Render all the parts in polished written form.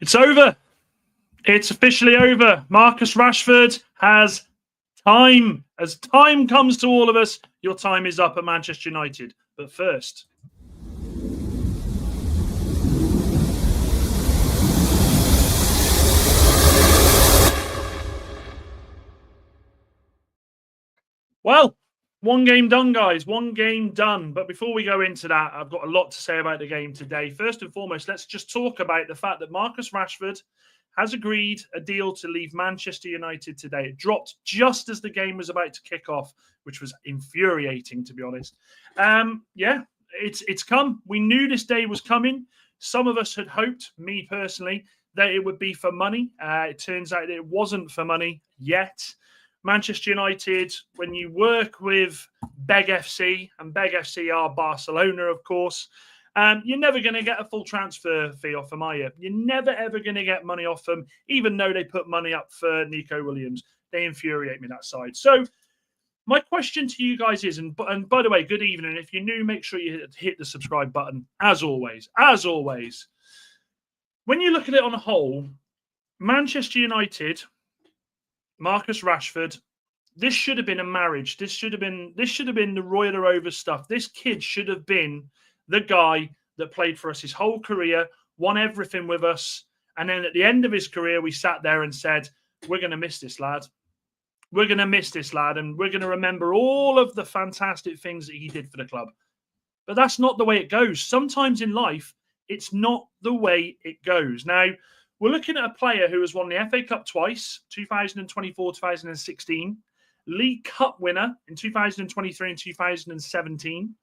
It's over. It's officially over. Marcus Rashford has time. As time comes to all of us, your time is up at Manchester United. But first, well, one game done, guys. One game done. But before we go into that, I've got a lot to say about the game today. First and foremost, let's just talk about the fact that Marcus Rashford has agreed a deal to leave Manchester United today. It dropped just as the game was about to kick off, which was infuriating, to be honest. It's come. We knew this day was coming. Some of us had hoped, me personally, that it would be for money. It turns out it wasn't for money yet. Manchester United, when you work with Beg FC, and Beg FC are Barcelona, of course, you're never going to get a full transfer fee off them, are you? You're never, ever going to get money off them, even though they put money up for Nico Williams. They infuriate me, that side. So my question to you guys is, and by the way, good evening. If you're new, make sure you hit the subscribe button, as always. As always. When you look at it on a whole, Manchester United, Marcus Rashford, this should have been a marriage. This should have been the roiler over stuff. This kid should have been the guy that played for us his whole career, won everything with us, and then at the end of his career, we sat there and said, we're going to miss this lad. We're going to miss this lad, and we're going to remember all of the fantastic things that he did for the club. But that's not the way it goes. Sometimes in life, it's not the way it goes. Now, we're looking at a player who has won the FA Cup twice, 2024, 2016, League Cup winner in 2023 and 2017,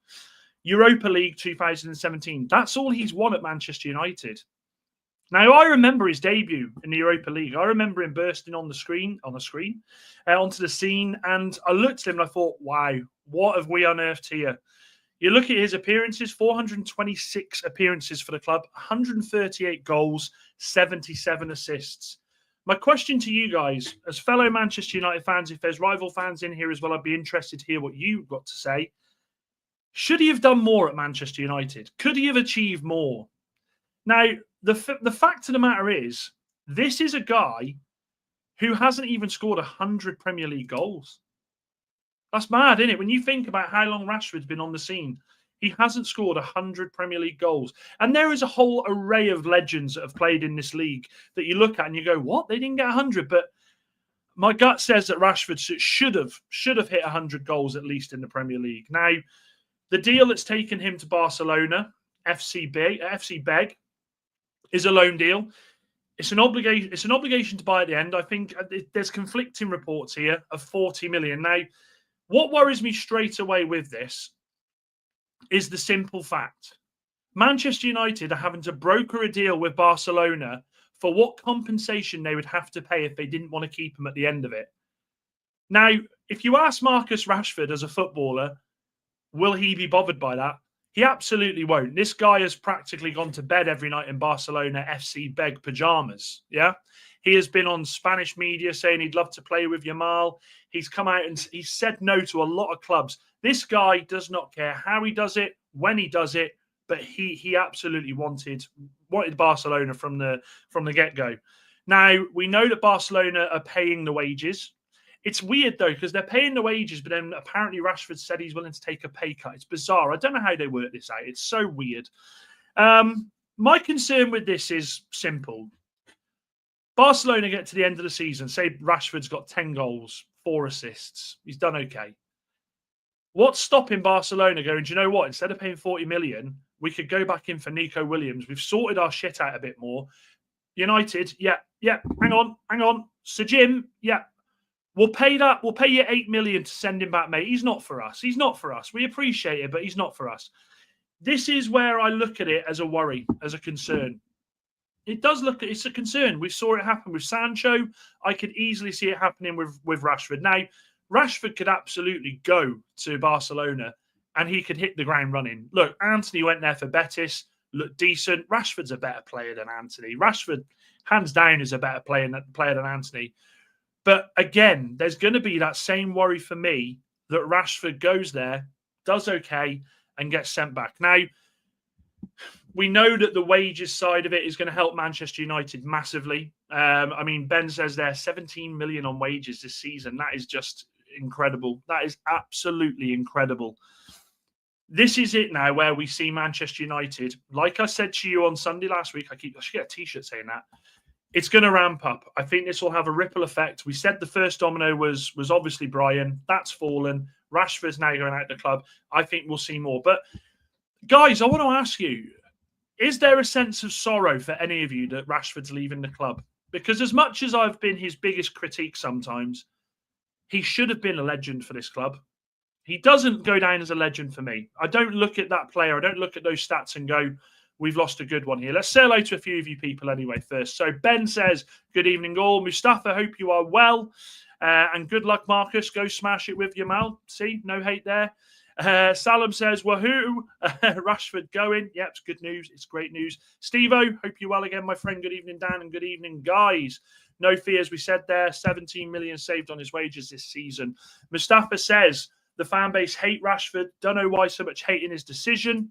Europa League 2017. That's all he's won at Manchester United. Now, I remember his debut in the Europa League. I remember him bursting onto the scene, and I looked at him and I thought, wow, what have we unearthed here? You look at his appearances, 426 appearances for the club, 138 goals, 77 assists. My question to you guys, as fellow Manchester United fans, if there's rival fans in here as well, I'd be interested to hear what you've got to say. Should he have done more at Manchester United? Could he have achieved more? Now, the fact of the matter is, this is a guy who hasn't even scored 100 Premier League goals. That's mad, isn't it? When you think about how long Rashford's been on the scene, he hasn't scored 100 Premier League goals. And there is a whole array of legends that have played in this league that you look at and you go, what? They didn't get 100. But my gut says that Rashford should have hit 100 goals at least in the Premier League. Now, the deal that's taken him to Barcelona, FC Beg, is a loan deal. It's an obligation to buy at the end. I think there's conflicting reports here of 40 million. Now, what worries me straight away with this is the simple fact. Manchester United are having to broker a deal with Barcelona for what compensation they would have to pay if they didn't want to keep him at the end of it. Now, if you ask Marcus Rashford as a footballer, will he be bothered by that? He absolutely won't. This guy has practically gone to bed every night in Barcelona FC Beg pajamas. Yeah. He has been on Spanish media saying he'd love to play with Yamal. He's come out and he's said no to a lot of clubs. This guy does not care how he does it, when he does it, but he absolutely wanted Barcelona from the get-go. Now, we know that Barcelona are paying the wages. It's weird, though, because they're paying the wages, but then apparently Rashford said he's willing to take a pay cut. It's bizarre. I don't know how they work this out. It's so weird. My concern with this is simple. Barcelona get to the end of the season, say Rashford's got 10 goals, 4 assists. He's done okay. What's stopping Barcelona going, do you know what? Instead of paying 40 million, we could go back in for Nico Williams. We've sorted our shit out a bit more. United, yeah. Hang on. Sir Jim, yeah. We'll pay that. We'll pay you 8 million to send him back, mate. He's not for us. We appreciate it, but he's not for us. This is where I look at it as a worry, as a concern. It's a concern. We saw it happen with Sancho. I could easily see it happening with Rashford. Now, Rashford could absolutely go to Barcelona and he could hit the ground running. Look, Antony went there for Betis, looked decent. Rashford's a better player than Antony. Rashford, hands down, is a better player than Antony. But again, there's going to be that same worry for me that Rashford goes there, does okay, and gets sent back. Now, We know that the wages side of it is going to help Manchester United massively. I mean, Ben says they're 17 million on wages this season. That is just incredible. That is absolutely incredible. This is it now where we see Manchester United. Like I said to you on Sunday last week, I should get a t-shirt saying that. It's going to ramp up. I think this will have a ripple effect. We said the first domino was obviously Brian. That's fallen. Rashford's now going out of the club. I think we'll see more. But guys, I want to ask you, is there a sense of sorrow for any of you that Rashford's leaving the club? Because as much as I've been his biggest critique sometimes, he should have been a legend for this club. He doesn't go down as a legend for me. I don't look at that player. I don't look at those stats and go, we've lost a good one here. Let's say hello to a few of you people anyway first. So Ben says, good evening all. Mustafa, hope you are well. And good luck, Marcus. Go smash it with your mouth. See, no hate there. Salam says, wahoo, Rashford going. Yep, it's good news. It's great news. Steve-O, hope you're well again, my friend. Good evening, Dan, and good evening, guys. No fears, we said there, 17 million saved on his wages this season. Mustafa says, the fan base hate Rashford. Don't know why so much hate in his decision.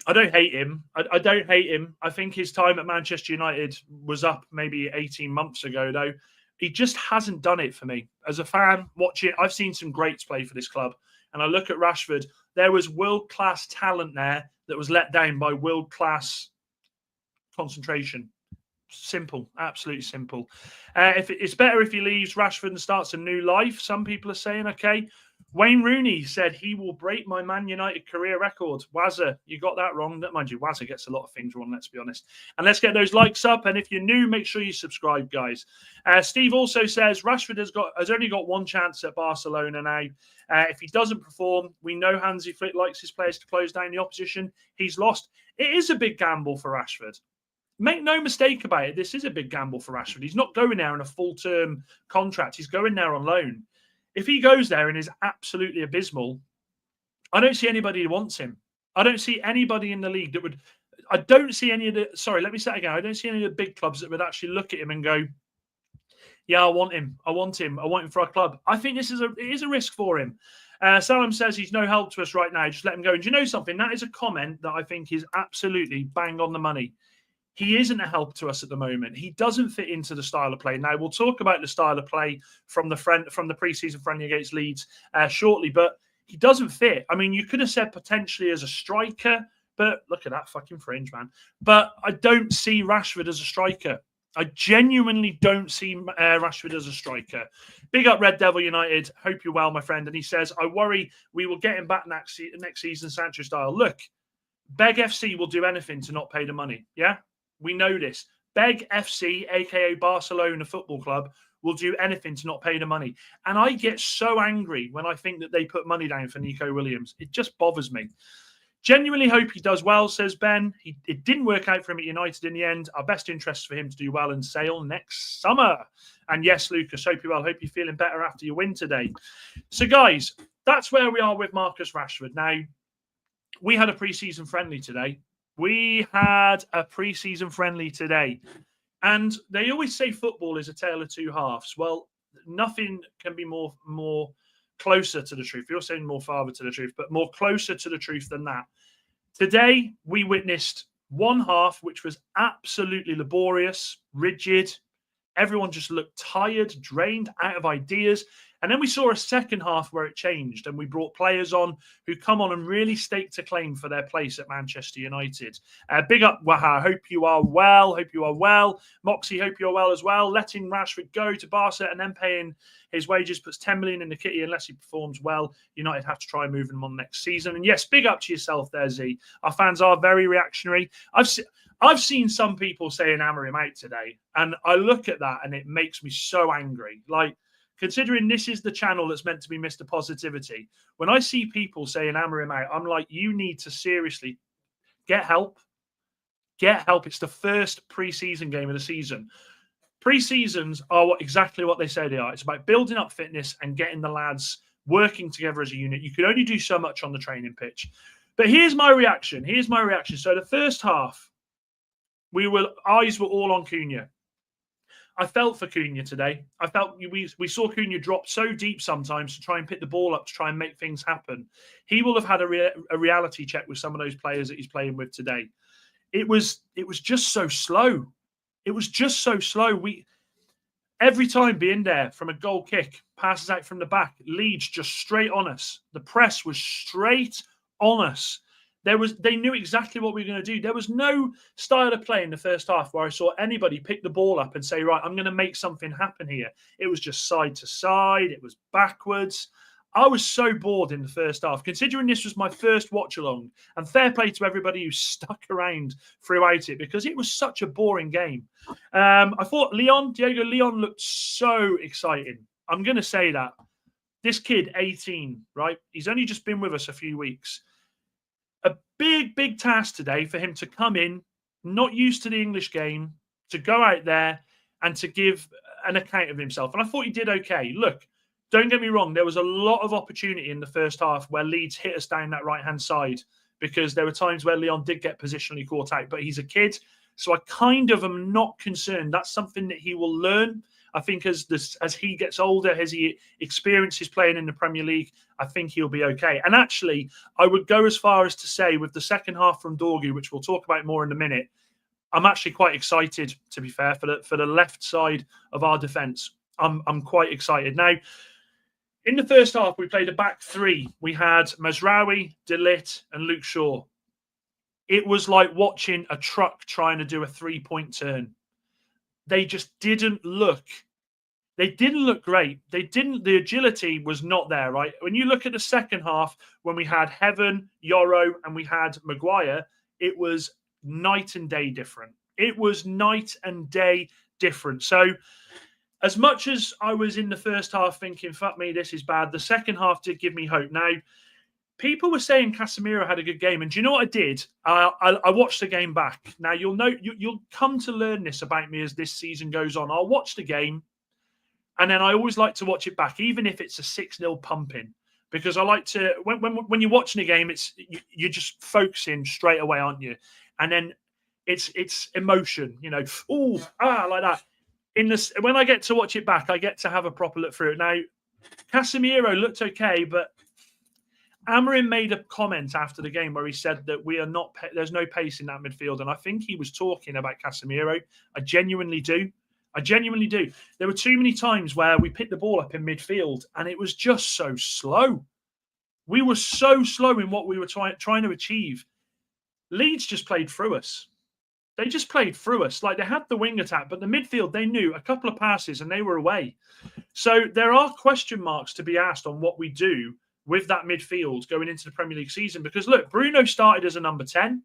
I don't hate him. I don't hate him. I think his time at Manchester United was up maybe 18 months ago, though. He just hasn't done it for me. As a fan, watching, I've seen some greats play for this club. And I look at Rashford, there was world-class talent there that was let down by world-class concentration. Simple, absolutely simple. If it's better if he leaves Rashford and starts a new life, some people are saying, okay. Wayne Rooney said he will break my Man United career record. Wazza, you got that wrong. Mind you, Wazza gets a lot of things wrong, let's be honest. And let's get those likes up. And if you're new, make sure you subscribe, guys. Steve also says Rashford has only got one chance at Barcelona now. If he doesn't perform, we know Hansi Flick likes his players to close down the opposition. He's lost. It is a big gamble for Rashford. Make no mistake about it. This is a big gamble for Rashford. He's not going there on a full-term contract. He's going there on loan. If he goes there and is absolutely abysmal, I don't see anybody who wants him. I don't see anybody in the league that would. I don't see any of the. Sorry, let me say it again. I don't see any of the big clubs that would actually look at him and go, "Yeah, I want him. I want him. I want him for our club." I think it is a risk for him. Salam says he's no help to us right now. Just let him go. And do you know something? That is a comment that I think is absolutely bang on the money. He isn't a help to us at the moment. He doesn't fit into the style of play. Now, we'll talk about the style of play from the preseason friendly against Leeds shortly, but he doesn't fit. I mean, you could have said potentially as a striker, but look at that fucking fringe, man. But I don't see Rashford as a striker. I genuinely don't see Rashford as a striker. Big up Red Devil United. Hope you're well, my friend. And he says, I worry we will get him back next season, Sancho style. Look, Beg FC will do anything to not pay the money. Yeah? We know this. Beg FC, a.k.a. Barcelona Football Club, will do anything to not pay the money. And I get so angry when I think that they put money down for Nico Williams. It just bothers me. Genuinely hope he does well, says Ben. It didn't work out for him at United in the end. Our best interest is for him to do well and sail next summer. And yes, Lucas, hope you're well. Hope you're feeling better after your win today. So, guys, that's where we are with Marcus Rashford. Now, we had a preseason friendly today. And they always say football is a tale of two halves. Well, nothing can be more closer to the truth. You're saying more farther to the truth, but more closer to the truth than that. Today, we witnessed one half which was absolutely laborious, rigid. Everyone just looked tired, drained, out of ideas. And then we saw a second half where it changed and we brought players on who come on and really staked a claim for their place at Manchester United. Big up, Waha. Hope you are well. Hope you are well. Moxie, hope you're well as well. Letting Rashford go to Barca and then paying his wages puts 10 million in the kitty unless he performs well. United have to try moving him on next season. And yes, big up to yourself there, Z. Our fans are very reactionary. I've seen some people saying hammer him out today. And I look at that and it makes me so angry. Like, considering this is the channel that's meant to be Mr. Positivity, when I see people saying hammer him out, I'm like, you need to seriously get help. Get help. It's the first preseason game of the season. Preseasons are exactly what they say they are. It's about building up fitness and getting the lads working together as a unit. You can only do so much on the training pitch. But here's my reaction. So the first half, eyes were all on Cunha. I felt for Cunha today. I felt we saw Cunha drop so deep sometimes to try and pick the ball up to try and make things happen. He will have had a reality check with some of those players that he's playing with today. It was just so slow. It was just so slow. Every time being there from a goal kick, passes out from the back, Leeds just straight on us. The press was straight on us. They knew exactly what we were going to do. There was no style of play in the first half where I saw anybody pick the ball up and say, right, I'm going to make something happen here. It was just side to side. It was backwards. I was so bored in the first half, considering this was my first watch along. And fair play to everybody who stuck around throughout it, because it was such a boring game. I thought Diego Leon looked so exciting. I'm going to say that. This kid, 18, right? He's only just been with us a few weeks. A big, big task today for him to come in, not used to the English game, to go out there and to give an account of himself. And I thought he did okay. Look, don't get me wrong. There was a lot of opportunity in the first half where Leeds hit us down that right-hand side, because there were times where Leon did get positionally caught out, but he's a kid. So I kind of am not concerned. That's something that he will learn. I think as he gets older, as he experiences playing in the Premier League, I think he'll be okay. And actually, I would go as far as to say, with the second half from Dorgu, which we'll talk about more in a minute, I'm actually quite excited, to be fair, for the left side of our defence. I'm quite excited. Now, in the first half, we played a back three. We had Mazraoui, De Ligt, and Luke Shaw. It was like watching a truck trying to do a 3-point turn. They just didn't look. They didn't look great. The agility was not there, right? When you look at the second half, when we had Heaven, Yoro, and we had Maguire, it was night and day different. It was night and day different. So, as much as I was in the first half thinking, fuck me, this is bad, the second half did give me hope. Now, people were saying Casemiro had a good game, and do you know what I did? I watched the game back. Now, you'll come to learn this about me as this season goes on. I'll watch the game, and then I always like to watch it back, even if it's a 6-0 pumping, because I like to, when you're watching a game, you're just focusing straight away, aren't you? And then it's emotion, like that. When I get to watch it back, I get to have a proper look through it. Now, Casemiro looked okay, but Amorim made a comment after the game where he said that there's no pace in that midfield, and I think he was talking about Casemiro. I genuinely do. There were too many times where we picked the ball up in midfield, and it was just so slow. We were so slow in what we were trying to achieve. Leeds just played through us. They just played through us. Like, they had the wing attack, but the midfield, they knew a couple of passes and they were away. So there are question marks to be asked on what we do with that midfield going into the Premier League season. Because look, Bruno started as a number 10.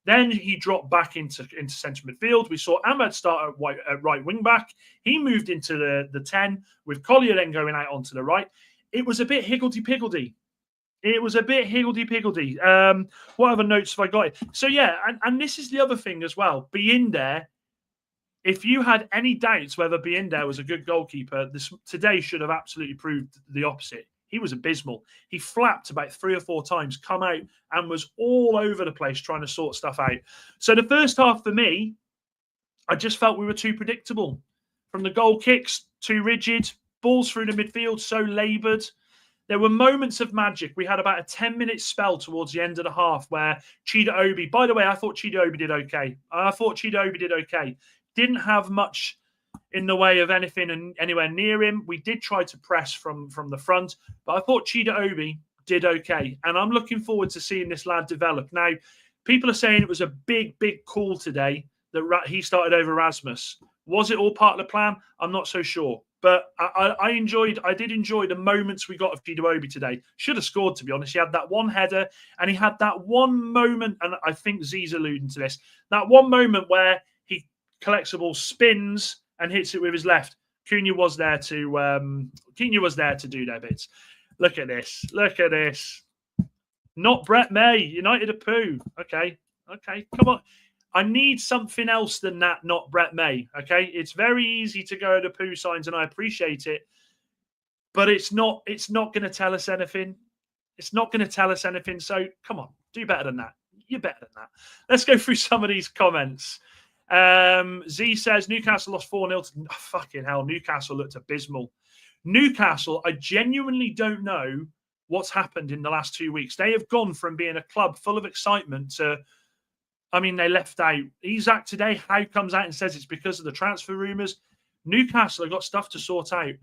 Then he dropped back into central midfield. We saw Ahmed start at right wing back. He moved into the 10, with Collier then going out onto the right. It was a bit higgledy-piggledy. What other notes have I got? So, yeah, and this is the other thing as well. Binder, if you had any doubts whether Binder was a good goalkeeper, today should have absolutely proved the opposite. He was abysmal. He flapped about 3 or 4 times, come out, and was all over the place trying to sort stuff out. So the first half for me, I just felt we were too predictable. From the goal kicks, too rigid, balls through the midfield, so laboured. There were moments of magic. We had about a 10-minute spell towards the end of the half where Chida Obi, by the way, I thought Chida Obi did okay. Didn't have much in the way of anything anywhere near him. We did try to press from the front, but I thought Chida Obi did okay. And I'm looking forward to seeing this lad develop. Now, people are saying it was a big, big call today that he started over Rasmus. Was it all part of the plan? I'm not so sure. But I did enjoy the moments we got of Chida Obi today. Should have scored, to be honest. He had that one header, and he had that one moment, and I think Z's alluding to this, that one moment where he collects the ball, spins, and hits it with his left. Cunha was there to do their bits. Look at this. Not Brett May. United a poo. Okay, come on. I need something else than that, not Brett May, okay? It's very easy to go to poo signs, and I appreciate it, but it's not going to tell us anything. So, come on, do better than that. You're better than that. Let's go through some of these comments. Z says Newcastle lost 4-0 to fucking hell. Newcastle looked abysmal. Newcastle, I genuinely don't know what's happened in the last 2 weeks. They have gone from being a club full of excitement to, I mean, they left out Isak today. How comes out and says it's because of the transfer rumours? Newcastle have got stuff to sort out.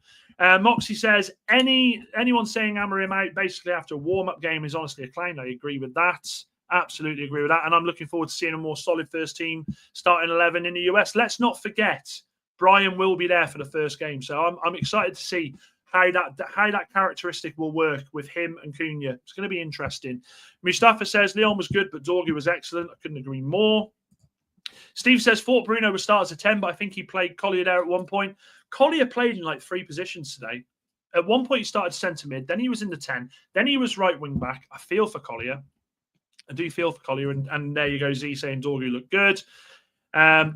Moxie says anyone saying Amorim out basically after a warm-up game is honestly a clown. I agree with that. Absolutely agree with that. And I'm looking forward to seeing a more solid first team starting 11 in the US. Let's not forget, Brian will be there for the first game. So I'm excited to see how that characteristic will work with him and Cunha. It's going to be interesting. Mustafa says Leon was good, but Dorgu was excellent. I couldn't agree more. Steve says thought Bruno would start as a 10, but I think he played Collier there at one point. Collier played in like 3 positions today. At one point he started centre mid, then he was in the 10, then he was right wing back. I feel for Collier. I do feel for Collier, and there you go, Z saying Dorgu looked good.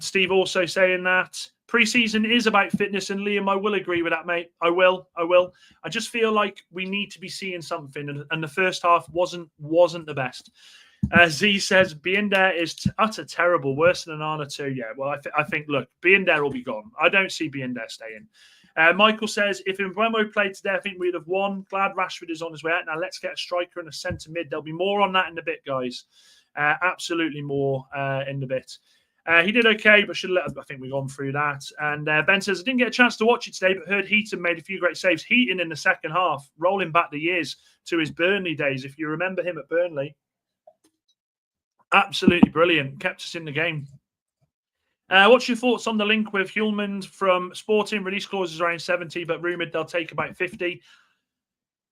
Steve also saying that preseason is about fitness, and Liam, I will agree with that, mate. I will. I just feel like we need to be seeing something, and the first half wasn't the best. Z says being there is utter terrible, worse than Anna too. Yeah, well, I think look, being there will be gone. I don't see being there staying. Michael says, if Mbeumo played today, I think we'd have won. Glad Rashford is on his way out. Now let's get a striker and a centre mid. There'll be more on that in a bit, guys. Absolutely more in a bit. He did okay, but should have let. I think we've gone through that. And Ben says, I didn't get a chance to watch it today, but heard Heaton made a few great saves. Heaton in the second half, rolling back the years to his Burnley days. If you remember him at Burnley, absolutely brilliant. Kept us in the game. What's your thoughts on the link with Hjulmand from Sporting? Release clause is around 70, but rumoured they'll take about 50.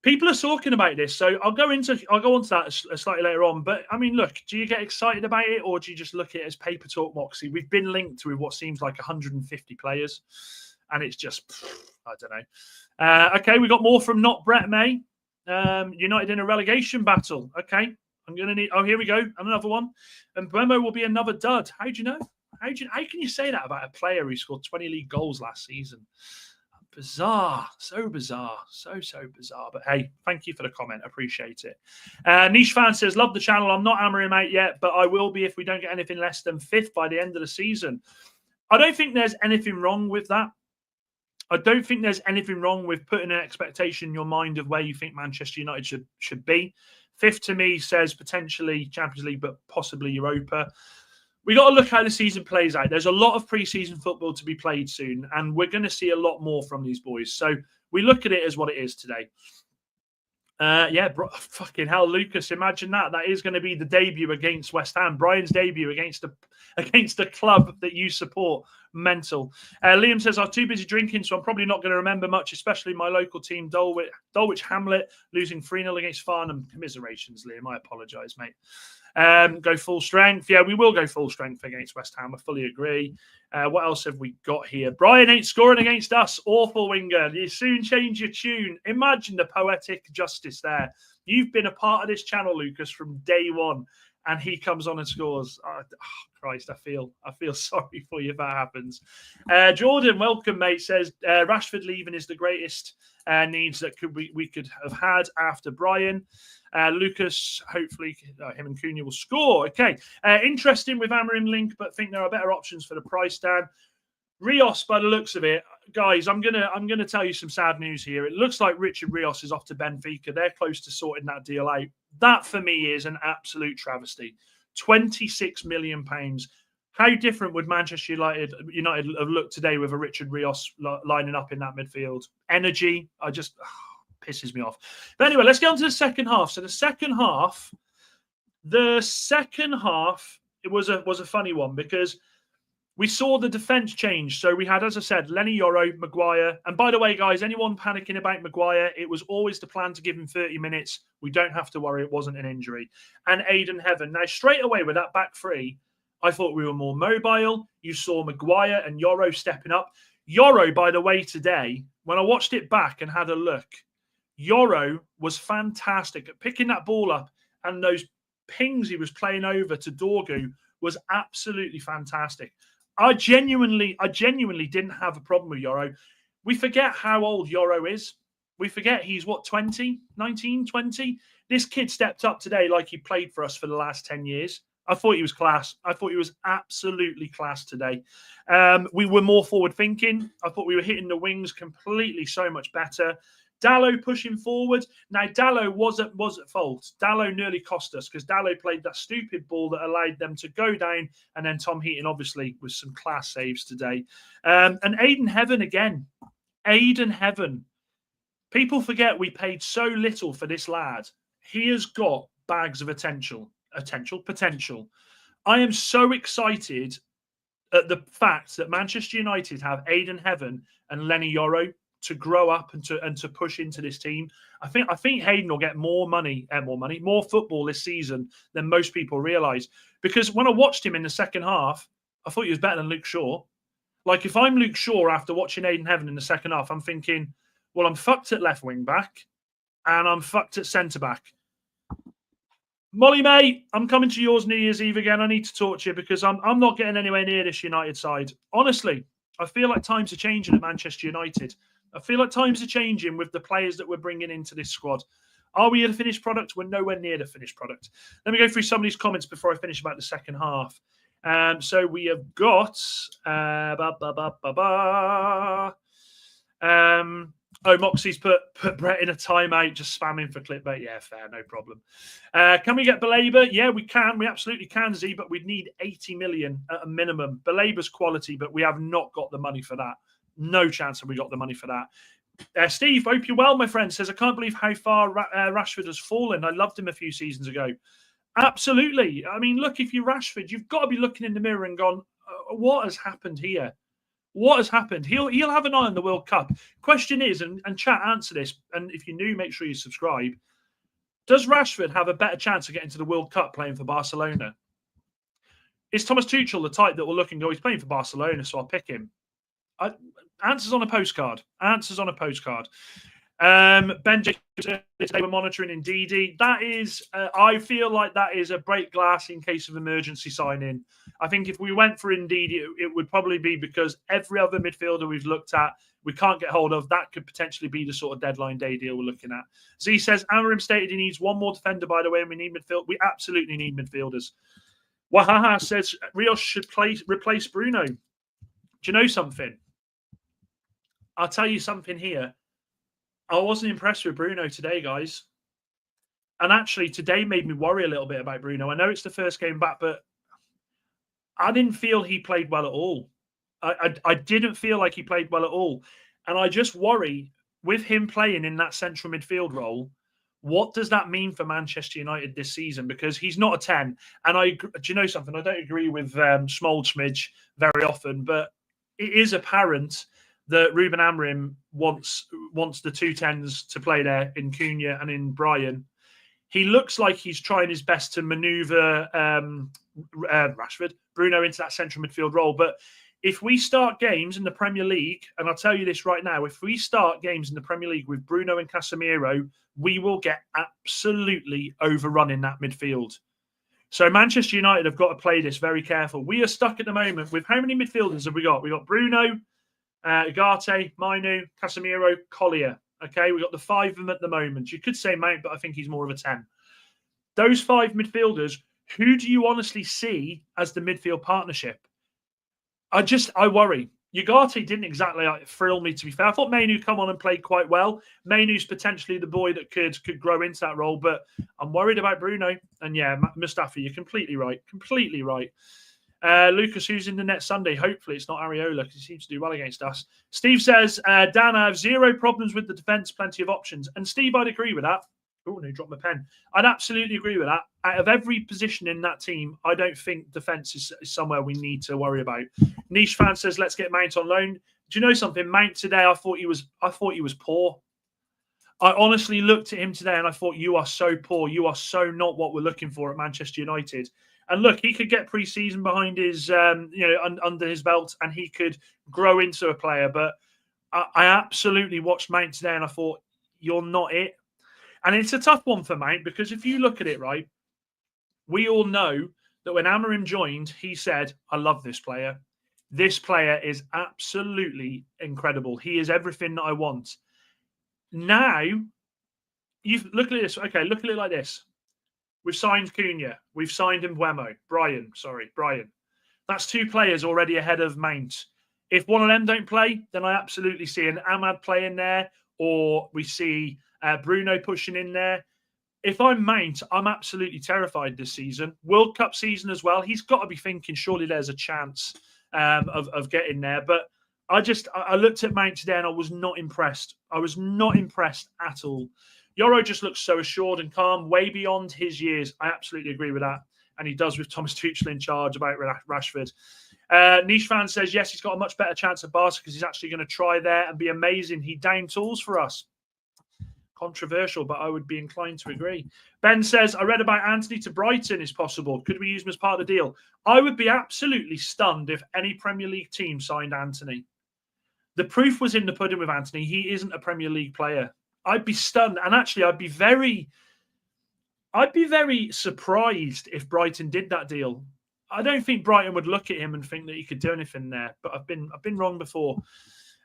People are talking about this, so I'll go on to that slightly later on. But I mean, look, do you get excited about it, or do you just look at it as paper talk, Moxie? We've been linked with what seems like 150 players, and it's just, I don't know. Okay, we got more from Not Brett May. United in a relegation battle. Okay, I'm gonna need. Oh, here we go, another one. And Mbeumo will be another dud. How do you know? How can you say that about a player who scored 20 league goals last season? Bizarre. So bizarre. So bizarre. But hey, thank you for the comment. Appreciate it. Niche fan says, love the channel. I'm not hammering out yet, but I will be if we don't get anything less than 5th by the end of the season. I don't think there's anything wrong with that. I don't think there's anything wrong with putting an expectation in your mind of where you think Manchester United should be. 5th to me says potentially Champions League, but possibly Europa. We got to look how the season plays out. There's a lot of pre-season football to be played soon, and we're going to see a lot more from these boys. So we look at it as what it is today. Yeah, bro, fucking hell, Lucas, imagine that. That is going to be the debut against West Ham. Brian's debut against the club that you support. Mental. Liam says, I'm too busy drinking, so I'm probably not going to remember much, especially my local team, Dulwich Hamlet, losing 3-0 against Farnham. Commiserations, Liam. I apologise, mate. Go full strength. Yeah, we will go full strength against West Ham. I fully agree. What else have we got here? Brian ain't scoring against us. Awful winger. You soon change your tune. Imagine the poetic justice there. You've been a part of this channel, Lucas, from day one, and he comes on and scores. Oh, Christ, I feel sorry for you if that happens. Jordan, welcome, mate, says Rashford leaving is the greatest needs that we could have had after Brian. Lucas, hopefully him and Cunha will score. Okay, interesting with Amorim link, but think there are better options for the price, Dan. Rios, by the looks of it, guys, I'm gonna tell you some sad news here. It looks like Richard Rios is off to Benfica. They're close to sorting that deal out. That for me is an absolute travesty. £26 million. How different would Manchester United have looked today with a Richard Rios lining up in that midfield? Energy, pisses me off. But anyway, let's get on to the second half. So the second half, it was a funny one because we saw the defence change. So we had, as I said, Lenny Yoro, Maguire. And by the way, guys, anyone panicking about Maguire, it was always the plan to give him 30 minutes. We don't have to worry. It wasn't an injury. And Aidan Heaven. Now, straight away with that back three, I thought we were more mobile. You saw Maguire and Yoro stepping up. Yoro, by the way, today, when I watched it back and had a look, Yoro was fantastic at picking that ball up, and those pings he was playing over to Dorgu was absolutely fantastic. I genuinely didn't have a problem with Yoro. We forget how old Yoro is. We forget he's, 20? 19, 20? This kid stepped up today like he played for us for the last 10 years. I thought he was class. I thought he was absolutely class today. We were more forward thinking. I thought we were hitting the wings completely so much better. Dalot pushing forward. Now, Dalot was at fault. Dalot nearly cost us because Dalot played that stupid ball that allowed them to go down. And then Tom Heaton, obviously, with some class saves today. And Aiden Heaven again. Aiden Heaven. People forget we paid so little for this lad. He has got bags of potential. I am so excited at the fact that Manchester United have Aiden Heaven and Lenny Yoro to grow up and to push into this team. I think Hayden will get more football this season than most people realise. Because when I watched him in the second half, I thought he was better than Luke Shaw. Like, if I'm Luke Shaw after watching Aiden Heaven in the second half, I'm thinking, well, I'm fucked at left wing back and I'm fucked at centre back. Molly, mate, I'm coming to yours New Year's Eve again. I need to talk to you because I'm not getting anywhere near this United side. Honestly, I feel like times are changing at Manchester United. I feel like times are changing with the players that we're bringing into this squad. Are we at a finished product? We're nowhere near the finished product. Let me go through some of these comments before I finish about the second half. So we have got... Moxie's put Brett in a timeout, just spamming for clickbait. Yeah, fair, no problem. Can we get Belaber? Yeah, we can. We absolutely can, Z, but we'd need 80 million at a minimum. Belaber's quality, but we have not got the money for that. No chance have we got the money for that. Steve, hope you're well, my friend, says, I can't believe how far Rashford has fallen. I loved him a few seasons ago. Absolutely. I mean, look, if you're Rashford, you've got to be looking in the mirror and gone, what has happened here? What has happened? He'll have an eye on the World Cup. Question is, and chat, answer this, and if you're new, make sure you subscribe. Does Rashford have a better chance of getting to the World Cup playing for Barcelona? Is Thomas Tuchel the type that will look and go, he's playing for Barcelona, so I'll pick him? Answers on a postcard. Answers on a postcard. Ben J. Today we're monitoring Indeedy. That is, I feel like that is a break glass in case of emergency sign-in. I think if we went for Indeedy, it would probably be because every other midfielder we've looked at, we can't get hold of. That could potentially be the sort of deadline day deal we're looking at. Z says, Amorim stated he needs one more defender, by the way, and we need midfield. We absolutely need midfielders. Wahaha says, Rios should replace Bruno. Do you know something? I'll tell you something here. I wasn't impressed with Bruno today, guys. And actually, today made me worry a little bit about Bruno. I know it's the first game back, but I didn't feel he played well at all. I didn't feel like he played well at all. And I just worry, with him playing in that central midfield role, what does that mean for Manchester United this season? Because he's not a 10. And do you know something? I don't agree with Smoldsmidge very often, but it is apparent that Ruben Amorim wants the 2 10s to play there in Cunha and in Brian. He looks like he's trying his best to manoeuvre Bruno into that central midfield role. But if we start games in the Premier League, and I'll tell you this right now, if we start games in the Premier League with Bruno and Casemiro, we will get absolutely overrun in that midfield. So Manchester United have got to play this very careful. We are stuck at the moment with how many midfielders have we got? We got Bruno, Ugarte, Mainu, Casemiro, Collier. Okay, we've got the 5 of them at the moment. You could say Mount, but I think he's more of a 10. Those 5 midfielders, who do you honestly see as the midfield partnership? I worry. Ugarte didn't exactly thrill me, to be fair. I thought Mainu come on and played quite well. Mainu's potentially the boy that could grow into that role, but I'm worried about Bruno. And yeah, Mustafi, you're completely right. Completely right. Lucas, who's in the net Sunday? Hopefully it's not Areola because he seems to do well against us. Steve says, Dan, I have 0 problems with the defence, plenty of options. And Steve, I'd agree with that. Oh, no, dropped my pen. I'd absolutely agree with that. Out of every position in that team, I don't think defence is somewhere we need to worry about. Niche fan says, let's get Mount on loan. Do you know something? Mount today, I thought he was poor. I honestly looked at him today and I thought, you are so poor. You are so not what we're looking for at Manchester United. And look, he could get pre-season behind his, under his belt, and he could grow into a player. But I absolutely watched Mount today, and I thought, you're not it. And it's a tough one for Mount because if you look at it, right, we all know that when Amorim joined, he said, I love this player. This player is absolutely incredible. He is everything that I want. Now, you look at this. Okay, look at it like this. We've signed Cunha. We've signed Mbeumo. Brian. That's 2 players already ahead of Mount. If one of them don't play, then I absolutely see an Ahmad playing there, or we see Bruno pushing in there. If I'm Mount, I'm absolutely terrified this season. World Cup season as well. He's got to be thinking, surely there's a chance of getting there. But I looked at Mount today and I was not impressed. I was not impressed at all. Yoro just looks so assured and calm, way beyond his years. I absolutely agree with that. And he does with Thomas Tuchel in charge about Rashford. Niche fan says, yes, he's got a much better chance at Barca because he's actually going to try there and be amazing. He down tools for us. Controversial, but I would be inclined to agree. Ben says, I read about Anthony to Brighton is possible. Could we use him as part of the deal? I would be absolutely stunned if any Premier League team signed Anthony. The proof was in the pudding with Anthony. He isn't a Premier League player. I'd be stunned. And actually, I'd be very surprised if Brighton did that deal. I don't think Brighton would look at him and think that he could do anything there. But I've been wrong before.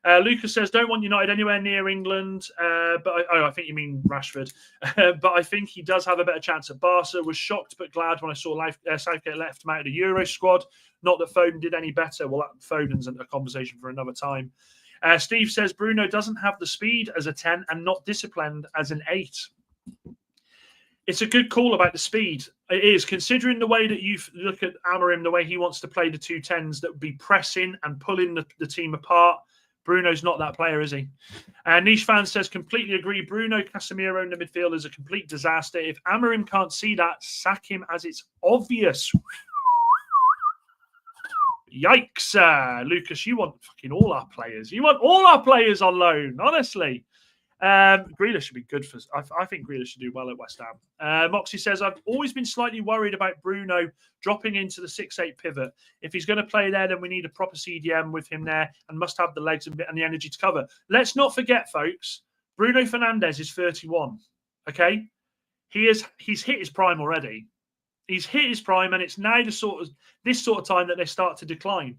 Lucas says, don't want United anywhere near England. I think you mean Rashford. But I think he does have a better chance at Barca. Was shocked but glad when I saw Southgate left him out of the Euro squad. Not that Foden did any better. Well, Foden's a conversation for another time. Steve says, Bruno doesn't have the speed as a 10 and not disciplined as an 8. It's a good call about the speed. It is, considering the way that you look at Amorim, the way he wants to play the 2 10s that would be pressing and pulling the team apart. Bruno's not that player, is he? Niche fan says, completely agree. Bruno Casemiro in the midfield is a complete disaster. If Amorim can't see that, sack him as it's obvious. Yikes, Lucas, you want fucking all our players. You want all our players on loan, honestly. Grealish should be good for... I think Grealish should do well at West Ham. Moxie says, I've always been slightly worried about Bruno dropping into the 6-8 pivot. If he's going to play there, then we need a proper CDM with him there and must have the legs and the energy to cover. Let's not forget, folks, Bruno Fernandes is 31, okay? He's hit his prime already. He's hit his prime, and it's now this sort of time that they start to decline.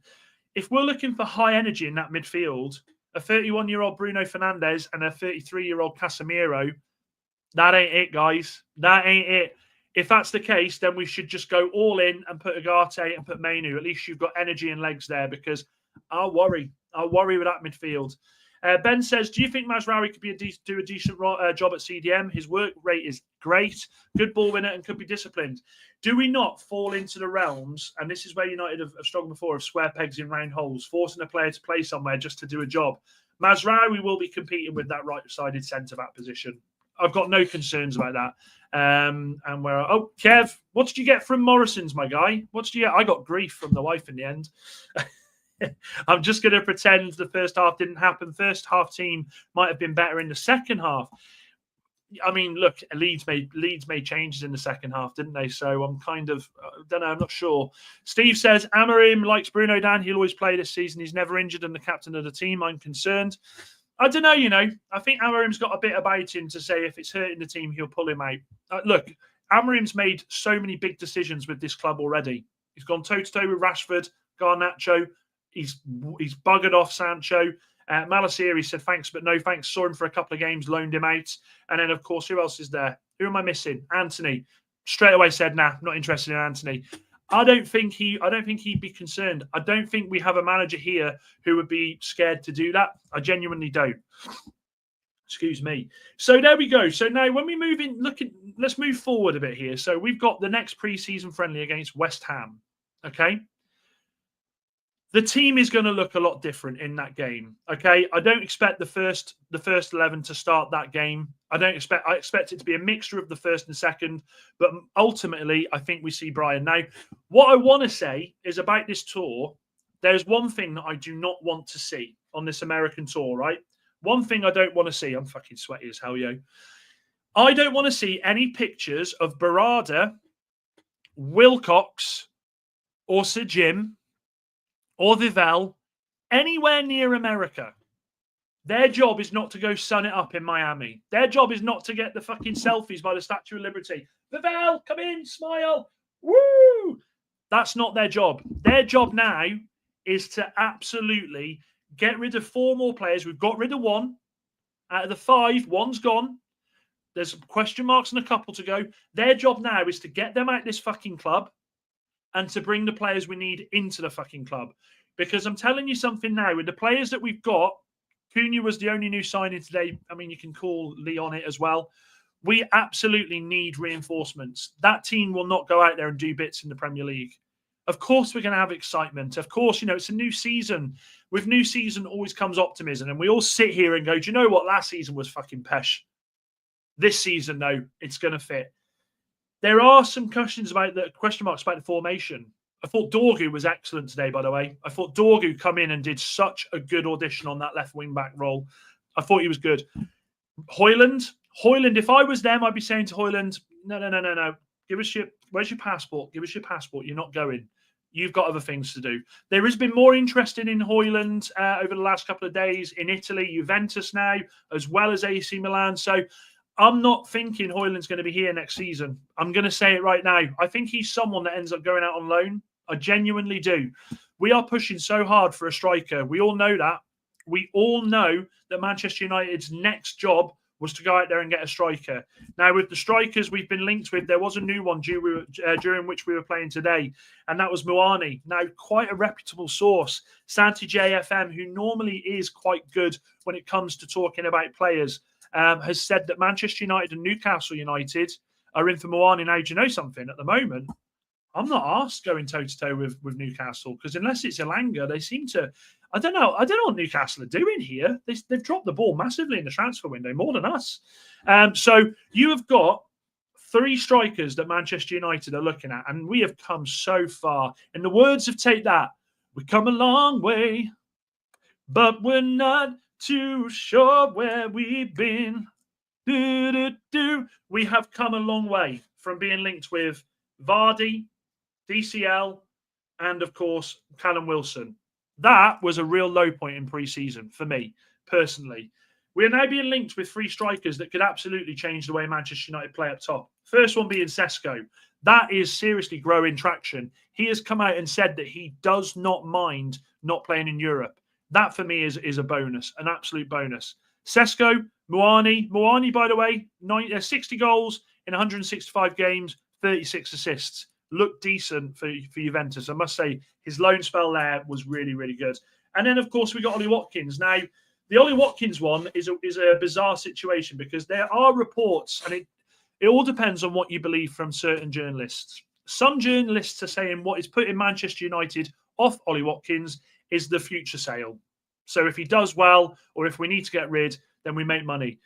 If we're looking for high energy in that midfield, a 31-year-old Bruno Fernandes and a 33-year-old Casemiro, that ain't it, guys. That ain't it. If that's the case, then we should just go all in and put Ugarte and put Mainu. At least you've got energy and legs there, because I'll worry with that midfield. Ben says, do you think Mazraoui could do a decent job at CDM? His work rate is great, good ball winner, and could be disciplined. Do we not fall into the realms, and this is where United have struggled before, of square pegs in round holes, forcing a player to play somewhere just to do a job? Mazraoui will be competing with that right-sided centre-back position. I've got no concerns about that. Kev, what did you get from Morrison's, my guy? What did you get? I got grief from the wife in the end. I'm just going to pretend the first half didn't happen. First half team might have been better in the second half. I mean, look, Leeds made changes in the second half, didn't they? So I'm kind of, don't know, I'm not sure. Steve says, Amorim likes Bruno Dan. He'll always play this season. He's never injured and the captain of the team. I'm concerned. I don't know, I think Amorim's got a bit about him to say if it's hurting the team, he'll pull him out. Look, Amorim's made so many big decisions with this club already. He's gone toe-to-toe with Rashford, Garnacho. He's buggered off Sancho. Malasiri said thanks, but no thanks. Saw him for a couple of games, loaned him out. And then, of course, who else is there? Who am I missing? Anthony. Straight away said, nah, not interested in Anthony. I don't think he'd be concerned. I don't think we have a manager here who would be scared to do that. I genuinely don't. Excuse me. So there we go. So now when we move in, let's move forward a bit here. So we've got the next pre-season friendly against West Ham. Okay. The team is going to look a lot different in that game. Okay, I don't expect the first 11 to start that game. I expect it to be a mixture of the first and second, but ultimately I think we see Brian. Now, what I want to say is about this tour, there's one thing that I do not want to see on this American tour, right? One thing I don't want to see, I'm fucking sweaty as hell, yo. I don't want to see any pictures of Barada, Wilcox, or Sir Jim, or Vivell, anywhere near America. Their job is not to go sun it up in Miami. Their job is not to get the fucking selfies by the Statue of Liberty. Vivell, come in, smile. Woo! That's not their job. Their job now is to absolutely get rid of 4 more players. We've got rid of 1. Out of the 5, 1's gone. There's question marks and a couple to go. Their job now is to get them out this fucking club and to bring the players we need into the fucking club. Because I'm telling you something now, with the players that we've got, Cunha was the only new signing today. I mean, you can call Lee on it as well. We absolutely need reinforcements. That team will not go out there and do bits in the Premier League. Of course, we're going to have excitement. Of course, it's a new season. With new season always comes optimism. And we all sit here and go, do you know what? Last season was fucking pesh. This season, though, it's going to fit. There are some question marks about the formation. I thought Dorgu was excellent today, by the way. I thought Dorgu come in and did such a good audition on that left wing back role. I thought he was good. Højlund, if I was them, I'd be saying to Højlund, no. Where's your passport? Give us your passport. You're not going. You've got other things to do. There has been more interest in Højlund over the last couple of days in Italy, Juventus now, as well as AC Milan. So I'm not thinking Højlund's going to be here next season. I'm going to say it right now. I think he's someone that ends up going out on loan. I genuinely do. We are pushing so hard for a striker. We all know that. We all know that Manchester United's next job was to go out there and get a striker. Now, with the strikers we've been linked with, there was a new one during which we were playing today, and that was Muani. Now, quite a reputable source, Santi JFM, who normally is quite good when it comes to talking about players, has said that Manchester United and Newcastle United are in for Muani. Now, do you know something? At the moment, I'm not asked going toe-to-toe with Newcastle, because unless it's Elanga, they seem to... I don't know what Newcastle are doing here. They've dropped the ball massively in the transfer window, more than us. So you have got 3 strikers that Manchester United are looking at, and we have come so far. In the words of Take That, we've come a long way, but we're not too sure where we've been. We have come a long way from being linked with Vardy, DCL, and, of course, Callum Wilson. That was a real low point in pre-season for me, personally. We are now being linked with 3 strikers that could absolutely change the way Manchester United play up top. First one being Sesko. That is seriously growing traction. He has come out and said that he does not mind not playing in Europe. That, for me, is a bonus, an absolute bonus. Sesko, Muani. Muani, by the way, 60 goals in 165 games, 36 assists. Looked decent for Juventus. I must say, his loan spell there was really, really good. And then, of course, we got Ollie Watkins. Now, the Ollie Watkins one is a bizarre situation, because there are reports, and it all depends on what you believe from certain journalists. Some journalists are saying what is putting Manchester United off Ollie Watkins is the future sale. So if he does well, or if we need to get rid, then we make money.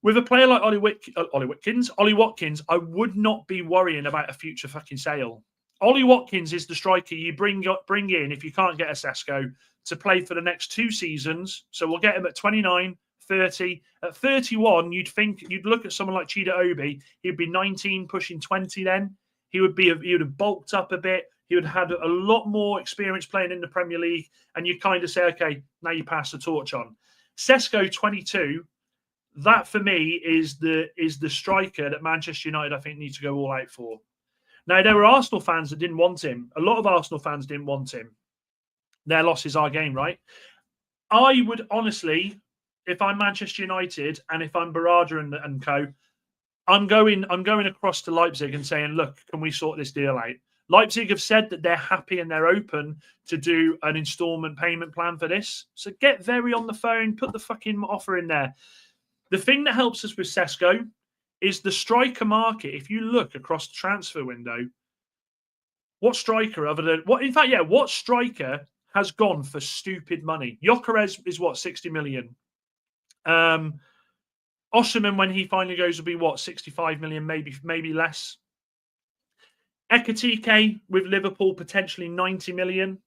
With a player like Ollie Watkins, I would not be worrying about a future fucking sale. Ollie Watkins is the striker you bring in if you can't get a Sesko to play for the next 2 seasons. So we'll get him at 29, 30. At 31, you'd look at someone like Chida Obi. He'd be 19, pushing 20 then. He would have bulked up a bit. He would have had a lot more experience playing in the Premier League. And you kind of say, okay, now you pass the torch on. Sesko, 22. That, for me, is the striker that Manchester United, I think, need to go all out for. Now, there were Arsenal fans that didn't want him. A lot of Arsenal fans didn't want him. Their loss is our game, right? I would honestly, if I'm Manchester United and if I'm Barada and co, I'm going across to Leipzig and saying, look, can we sort this deal out? Leipzig have said that they're happy and they're open to do an instalment payment plan for this. So get Very on the phone, put the fucking offer in there. The thing that helps us with Sesko is the striker market. If you look across the transfer window, what striker what striker has gone for stupid money? Gyökeres is what, 60 million? Osimhen, when he finally goes, will be what, 65 million, maybe less. Ekitike with Liverpool, potentially 90 million.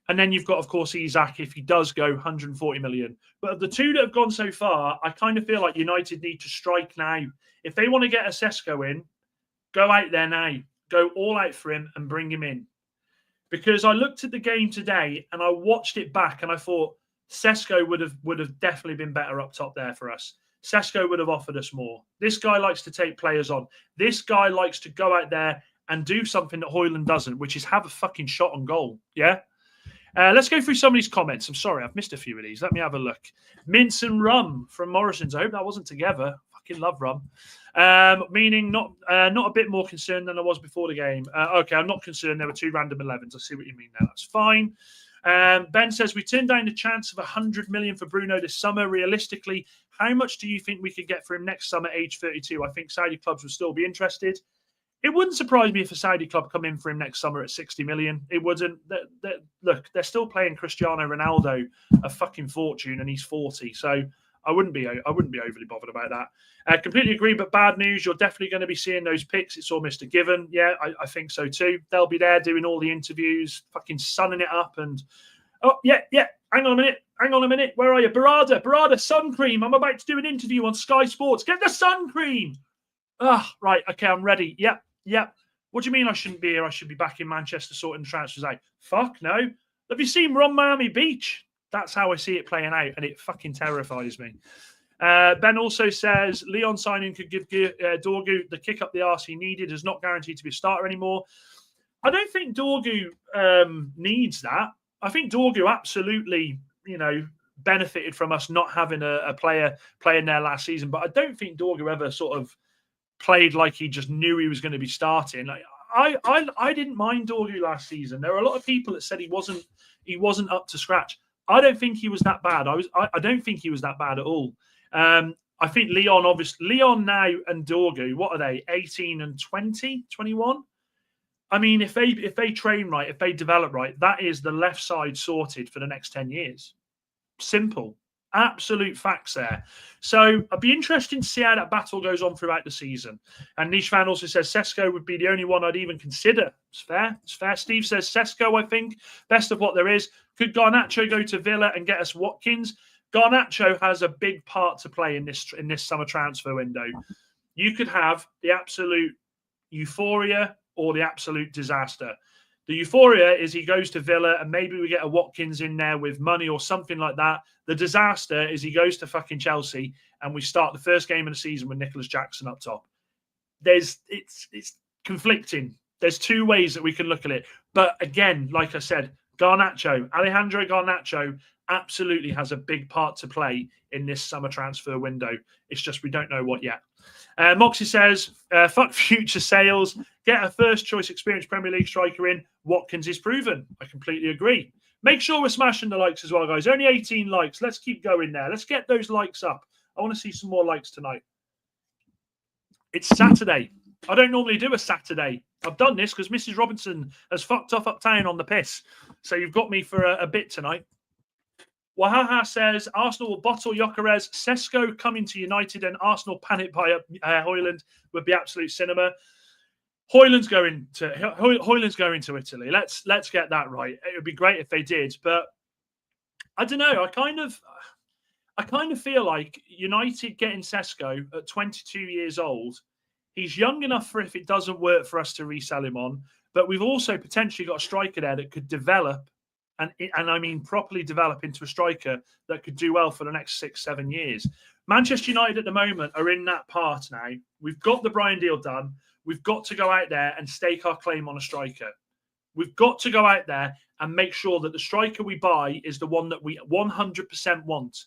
And then you've got, of course, Isak, if he does go, 140 million. But of the 2 that have gone so far, I kind of feel like United need to strike now. If they want to get a Sesko in, go out there now. Go all out for him and bring him in. Because I looked at the game today and I watched it back and I thought Sesko would have definitely been better up top there for us. Sesko would have offered us more. This guy likes to take players on. This guy likes to go out there and do something that Højlund doesn't, which is have a fucking shot on goal. Yeah? Let's go through some of these comments. I'm sorry, I've missed a few of these. Let me have a look. Mince and Rum from Morrison's. I hope that wasn't together. fucking love rum. Meaning not a bit more concerned than I was before the game. Okay, I'm not concerned. There were 2 random 11s. I see what you mean now. That's fine. Ben says, we turned down the chance of 100 million for Bruno this summer. Realistically, how much do you think we could get for him next summer, age 32? I think Saudi clubs would still be interested. It wouldn't surprise me if a Saudi club come in for him next summer at 60 million. It wouldn't. Look, they're still paying Cristiano Ronaldo a fucking fortune, and he's 40. So I wouldn't be overly bothered about that. Completely agree, but bad news. You're definitely going to be seeing those picks. It's almost a given. Yeah, I think so too. They'll be there doing all the interviews, fucking sunning it up, and yeah. Hang on a minute. Where are you, Barada, sun cream. I'm about to do an interview on Sky Sports. Get the sun cream. Right. Okay, I'm ready. Yep. What do you mean I shouldn't be here? I should be back in Manchester sorting transfers out. Fuck no. Have you seen Ron Miami Beach? That's how I see it playing out, and it fucking terrifies me. Ben also says Leon signing could give Dorgu the kick up the arse he needed. Is not guaranteed to be a starter anymore. I don't think Dorgu needs that. I think Dorgu absolutely, benefited from us not having a player playing there last season. But I don't think Dorgu ever sort of played like he just knew he was going to be starting. I didn't mind Dorgu last season. There were a lot of people that said he wasn't up to scratch. I don't think he was that bad. I don't think he was that bad at all. I think Leon now and Dorgu, what are they? 18 and 20, 21? I mean, if they train right, if they develop right, that is the left side sorted for the next 10 years. Simple. Absolute facts there. So I'd be interested to see how that battle goes on throughout the season. And Niche Fan also says Sesko would be the only one I'd even consider. It's fair. Steve says Sesko, I think, best of what there is. Could Garnacho go to Villa and get us Watkins? Garnacho has a big part to play in this summer transfer window. You could have the absolute euphoria or the absolute disaster. The euphoria is he goes to Villa and maybe we get a Watkins in there with money or something like that. The disaster is he goes to fucking Chelsea and we start the first game of the season with Nicholas Jackson up top. It's conflicting. There's 2 ways that we can look at it. But again, like I said, Alejandro Garnacho absolutely has a big part to play in this summer transfer window. It's just we don't know what yet. Moxie says, fuck future sales. Get a first-choice experienced Premier League striker in. Watkins is proven. I completely agree. Make sure we're smashing the likes as well, guys. Only 18 likes. Let's keep going there. Let's get those likes up. I want to see some more likes tonight. It's Saturday. I don't normally do a Saturday. I've done this because Mrs. Robinson has fucked off uptown on the piss. So you've got me for a bit tonight. Wahaha says Arsenal will bottle Gyökeres, Sesko coming to United, and Arsenal panic by Højlund would be absolute cinema. Højlund's going to Italy. Let's get that right. It would be great if they did, but I don't know. I kind of feel like United getting Sesko at 22 years old. He's young enough for if it doesn't work for us to resell him on, but we've also potentially got a striker there that could develop. And I mean properly develop into a striker that could do well for the next 6-7 years. Manchester United at the moment are in that part now. We've got the Brian deal done. We've got to go out there and stake our claim on a striker. We've got to go out there and make sure that the striker we buy is the one that we 100% want.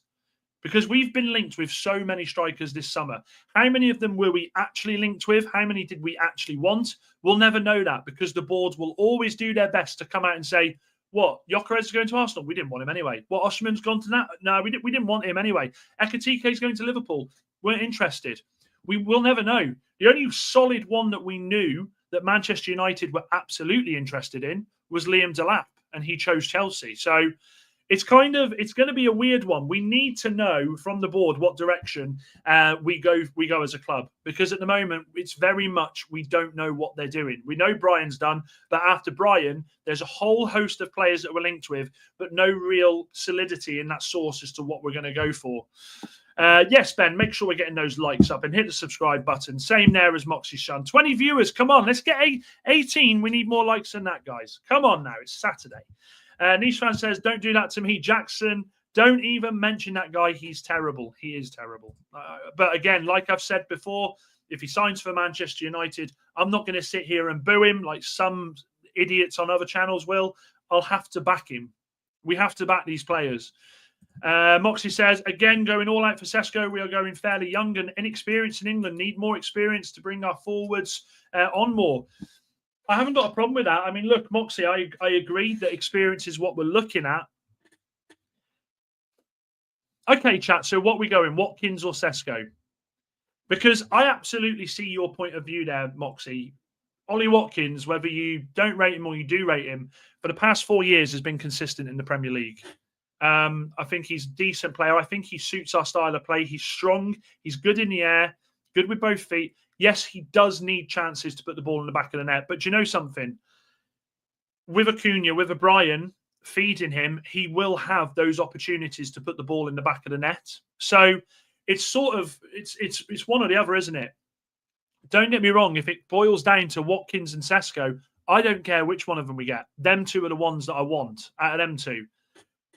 Because we've been linked with so many strikers this summer. How many of them were we actually linked with? How many did we actually want? We'll never know that because the board will always do their best to come out and say, what? Gyökeres is going to Arsenal? We didn't want him anyway. What? Osimhen's gone to that? No, we didn't want him anyway. Ekitike's going to Liverpool. Weren't interested. We will never know. The only solid one that we knew that Manchester United were absolutely interested in was Liam Delap, and he chose Chelsea. So it's going to be a weird one. We need to know from the board what direction we go as a club, because at the moment it's very much we don't know what they're doing. We know Brian's done, but after Brian, there's a whole host of players that we're linked with, but no real solidity in that source as to what we're going to go for. Yes, Ben, make sure we're getting those likes up and hit the subscribe button. Same there as Moxie's son. 20 viewers, come on, let's get 18. We need more likes than that, guys. Come on now, it's Saturday. Niche Fan says, don't do that to me, Jackson. Don't even mention that guy. He's terrible. He is terrible. But again, like I've said before, if he signs for Manchester United, I'm not going to sit here and boo him like some idiots on other channels will. I'll have to back him. We have to back these players. Moxie says, again, going all out for Sesko. We are going fairly young and inexperienced in England. Need more experience to bring our forwards on more. I haven't got a problem with that. I mean, look, Moxie, I agree that experience is what we're looking at. Okay, chat. So what we going, Watkins or Sesko? Because I absolutely see your point of view there, Moxie. Ollie Watkins, whether you don't rate him or you do rate him, for the past 4 years has been consistent in the Premier League. I think he's a decent player. I think he suits our style of play. He's strong. He's good in the air, good with both feet. Yes, he does need chances to put the ball in the back of the net. But do you know something? With Acuna, with O'Brien feeding him, he will have those opportunities to put the ball in the back of the net. So it's sort of, it's one or the other, isn't it? Don't get me wrong. If it boils down to Watkins and Sesko, I don't care which one of them we get. Them two are the ones that I want out of them two.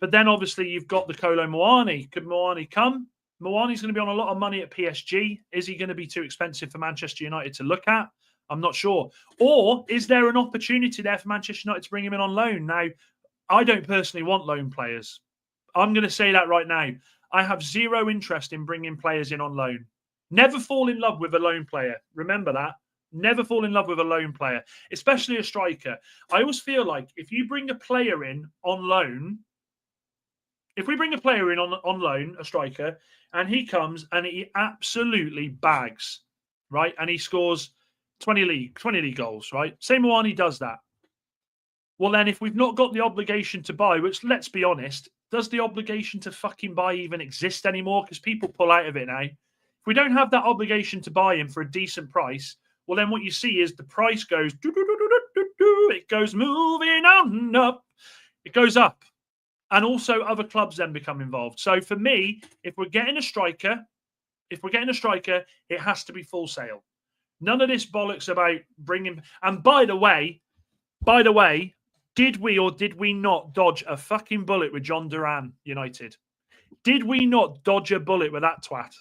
But then obviously you've got the Kolo Muani. Could Muani come? Muani's going to be on a lot of money at PSG. Is he going to be too expensive for Manchester United to look at? I'm not sure. Or is there an opportunity there for Manchester United to bring him in on loan? Now, I don't personally want loan players. I'm going to say that right now. I have zero interest in bringing players in on loan. Never fall in love with a loan player. Remember that. Never fall in love with a loan player, especially a striker. I always feel like if you bring a player in on loan, if we bring a player in on loan, a striker, and he comes and he absolutely bags, right? And he scores 20 league goals, right? Say Muani does that. Well, then if we've not got the obligation to buy, which let's be honest, does the obligation to fucking buy even exist anymore? Because people pull out of it now. If we don't have that obligation to buy him for a decent price, well, then what you see is the price goes, it goes moving on up. It goes up. And also other clubs then become involved. So for me, if we're getting a striker, it has to be full sale. None of this bollocks about bringing. And by the way, did we or did we not dodge a fucking bullet with John Duran United? Did we not dodge a bullet with that twat?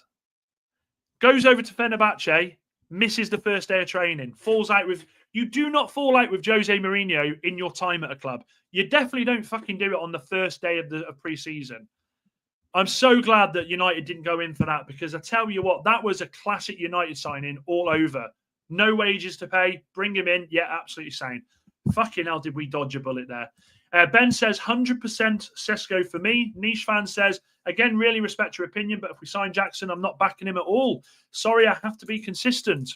Goes over to Fenerbahce, misses the first day of training, falls out with. You do not fall out with Jose Mourinho in your time at a club. You definitely don't fucking do it on the first day of pre-season. I'm so glad that United didn't go in for that because I tell you what, that was a classic United signing all over. No wages to pay. Bring him in. Yeah, absolutely sane. Fucking hell, did we dodge a bullet there? Ben says 100% Sesko for me. Niche fan says, again, really respect your opinion, but if we sign Jackson, I'm not backing him at all. Sorry, I have to be consistent.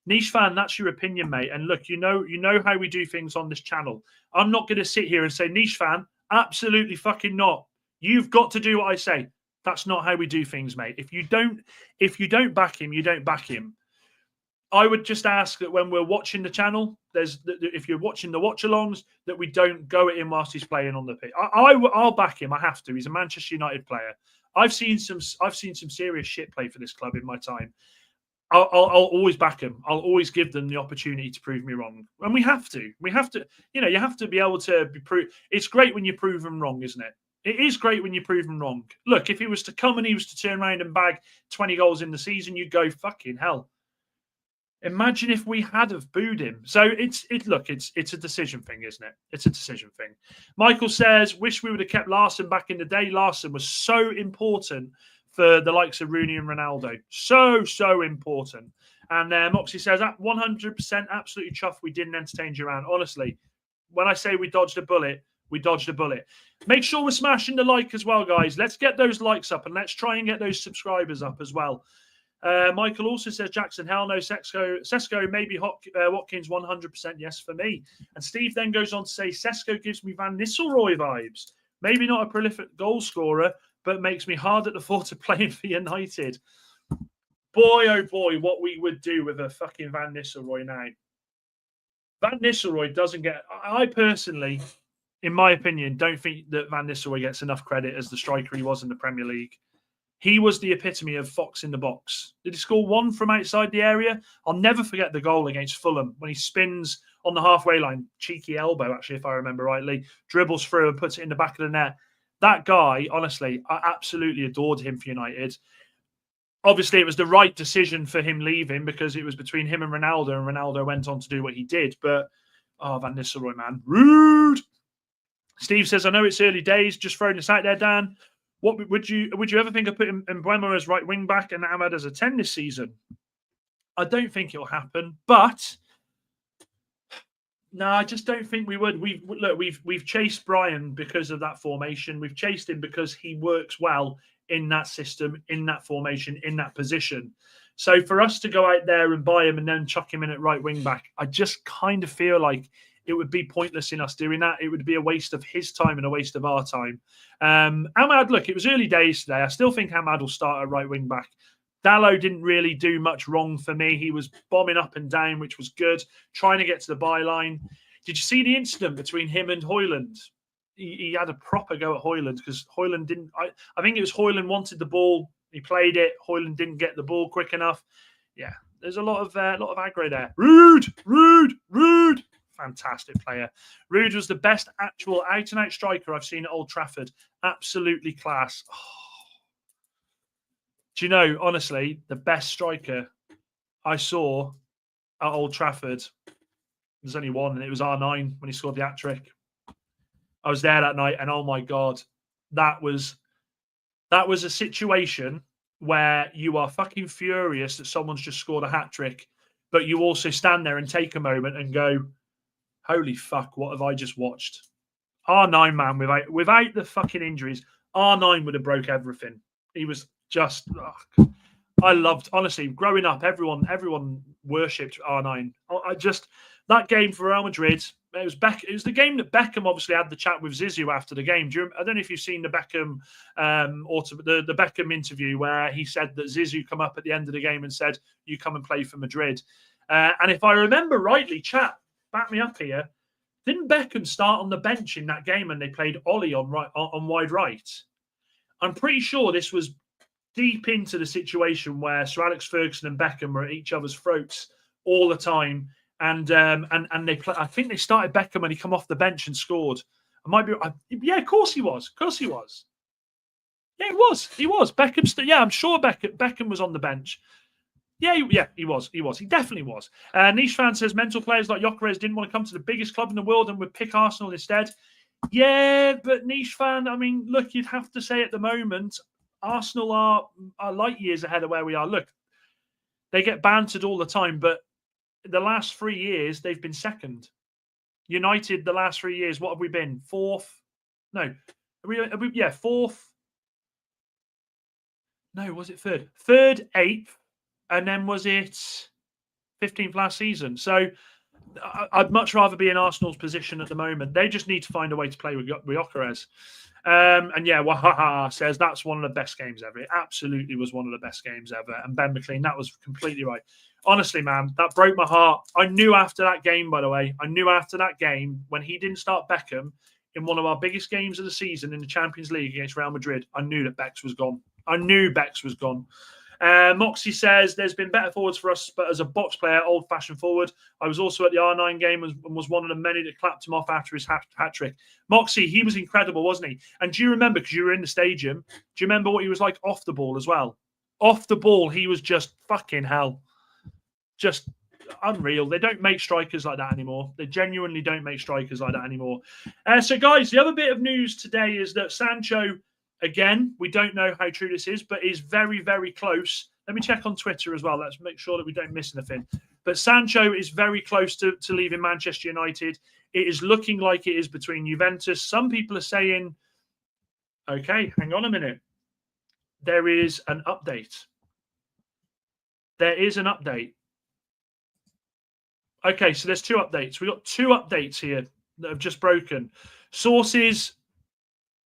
Niche fan, that's your opinion, mate. And look, you know how we do things on this channel. I'm not going to sit here and say, Niche fan, absolutely fucking not. You've got to do what I say. That's not how we do things, mate. If you don't back him, you don't back him. I would just ask that when we're watching the channel, if you're watching the watch-alongs, that we don't go at him whilst he's playing on the pitch. I'll back him. I have to. He's a Manchester United player. I've seen some serious shit play for this club in my time. I'll always back him. I'll always give them the opportunity to prove me wrong. And we have to. You have to be able to be proved. It's great when you prove them wrong, isn't it? It is great when you prove them wrong. Look, if he was to come and he was to turn around and bag 20 goals in the season, you'd go, fucking hell. Imagine if we had have booed him. So it's a decision thing, isn't it? It's a decision thing. Michael says, wish we would have kept Larson back in the day. Larson was so important for the likes of Rooney and Ronaldo. So important. And Moxie says, 100% absolutely chuffed we didn't entertain Duran. Honestly, when I say we dodged a bullet, we dodged a bullet. Make sure we're smashing the like as well, guys. Let's get those likes up and let's try and get those subscribers up as well. Michael also says, Jackson, hell no, Sesko, maybe Watkins, 100% yes for me. And Steve then goes on to say, Sesko gives me Van Nistelrooy vibes. Maybe not a prolific goal scorer, but makes me hard at the thought of playing for United. Boy, oh boy, what we would do with a fucking Van Nistelrooy now. Van Nistelrooy doesn't get... I personally, in my opinion, don't think that Van Nistelrooy gets enough credit as the striker he was in the Premier League. He was the epitome of fox in the box. Did he score one from outside the area? I'll never forget the goal against Fulham when he spins on the halfway line. Cheeky elbow, actually, if I remember rightly. Dribbles through and puts it in the back of the net. That guy, honestly, I absolutely adored him for United. Obviously, it was the right decision for him leaving because it was between him and Ronaldo went on to do what he did. But, Van Nistelrooy, man. Rude! Steve says, I know it's early days, just throwing this out there, Dan. What would you ever think of putting Mbeumo as right wing back and Ahmad as a 10 this season? I don't think it'll happen, but no, I just don't think we would. We've chased Brian because of that formation. We've chased him because he works well in that system, in that formation, in that position. So for us to go out there and buy him and then chuck him in at right wing back, I just kind of feel like it would be pointless in us doing that. It would be a waste of his time and a waste of our time. Ahmad, look, it was early days today. I still think Ahmad will start at right wing back. Dalot didn't really do much wrong for me. He was bombing up and down, which was good, trying to get to the byline. Did you see the incident between him and Højlund? He had a proper go at Højlund because Højlund didn't. I think it was Højlund wanted the ball. He played it. Højlund didn't get the ball quick enough. Yeah, there's a lot of aggro there. Rude. Fantastic player. Rude was the best actual out-and-out striker I've seen at Old Trafford. Absolutely class. Oh. Do you know, honestly, the best striker I saw at Old Trafford, there's only one, and it was R9 when he scored the hat-trick. I was there that night, and oh my God, that was a situation where you are fucking furious that someone's just scored a hat-trick, but you also stand there and take a moment and go, holy fuck, what have I just watched? R9, man, without the fucking injuries, R9 would have broke everything. He was just, I loved, honestly, growing up, everyone worshipped R9. That game for Real Madrid, it was the game that Beckham obviously had the chat with Zizou after the game. I don't know if you've seen the Beckham the Beckham interview where he said that Zizou come up at the end of the game and said, you come and play for Madrid. And if I remember rightly, chat, back me up here, didn't Beckham start on the bench in that game and they played Ollie on wide right? I'm pretty sure this was deep into the situation where Sir Alex Ferguson and Beckham were at each other's throats all the time. And they play, I think they started Beckham and he come off the bench and scored. Yeah, of course he was. Of course he was. Yeah, he was. Beckham. I'm sure Beckham was on the bench. Yeah, he was. He definitely was. Niche fan says mental players like Gyökeres didn't want to come to the biggest club in the world and would pick Arsenal instead. Yeah, but Niche fan, I mean, look, you'd have to say at the moment, Arsenal are light years ahead of where we are. Look, they get bantered all the time, but the last 3 years, they've been second. United, the last 3 years, what have we been? Fourth? No. Fourth. No, was it third? Third, eighth, and then was it 15th last season? So I'd much rather be in Arsenal's position at the moment. They just need to find a way to play with Gyökeres. And yeah, Wahaha says that's one of the best games ever. It absolutely was one of the best games ever. And Ben McLean, that was completely right. Honestly, man, that broke my heart. I knew after that game, by the way, when he didn't start Beckham in one of our biggest games of the season in the Champions League against Real Madrid, I knew that Bex was gone. Moxie says there's been better forwards for us, but as a box player, old-fashioned forward, I was also at the R9 game and was one of the many that clapped him off after his hat-trick. Moxie, he was incredible, wasn't he? And do you remember, because you were in the stadium, do you remember what he was like off the ball as well? Off the ball, he was just fucking hell. Just unreal. They don't make strikers like that anymore. They genuinely don't make strikers like that anymore. So, guys, the other bit of news today is that Sancho, again, we don't know how true this is, but is very, very close. Let me check on Twitter as well. Let's make sure that we don't miss anything. But Sancho is very close to leaving Manchester United. It is looking like it is between Juventus. Some people are saying, okay, hang on a minute. There is an update. Okay, so there's two updates. We've got two updates here that have just broken. Sources,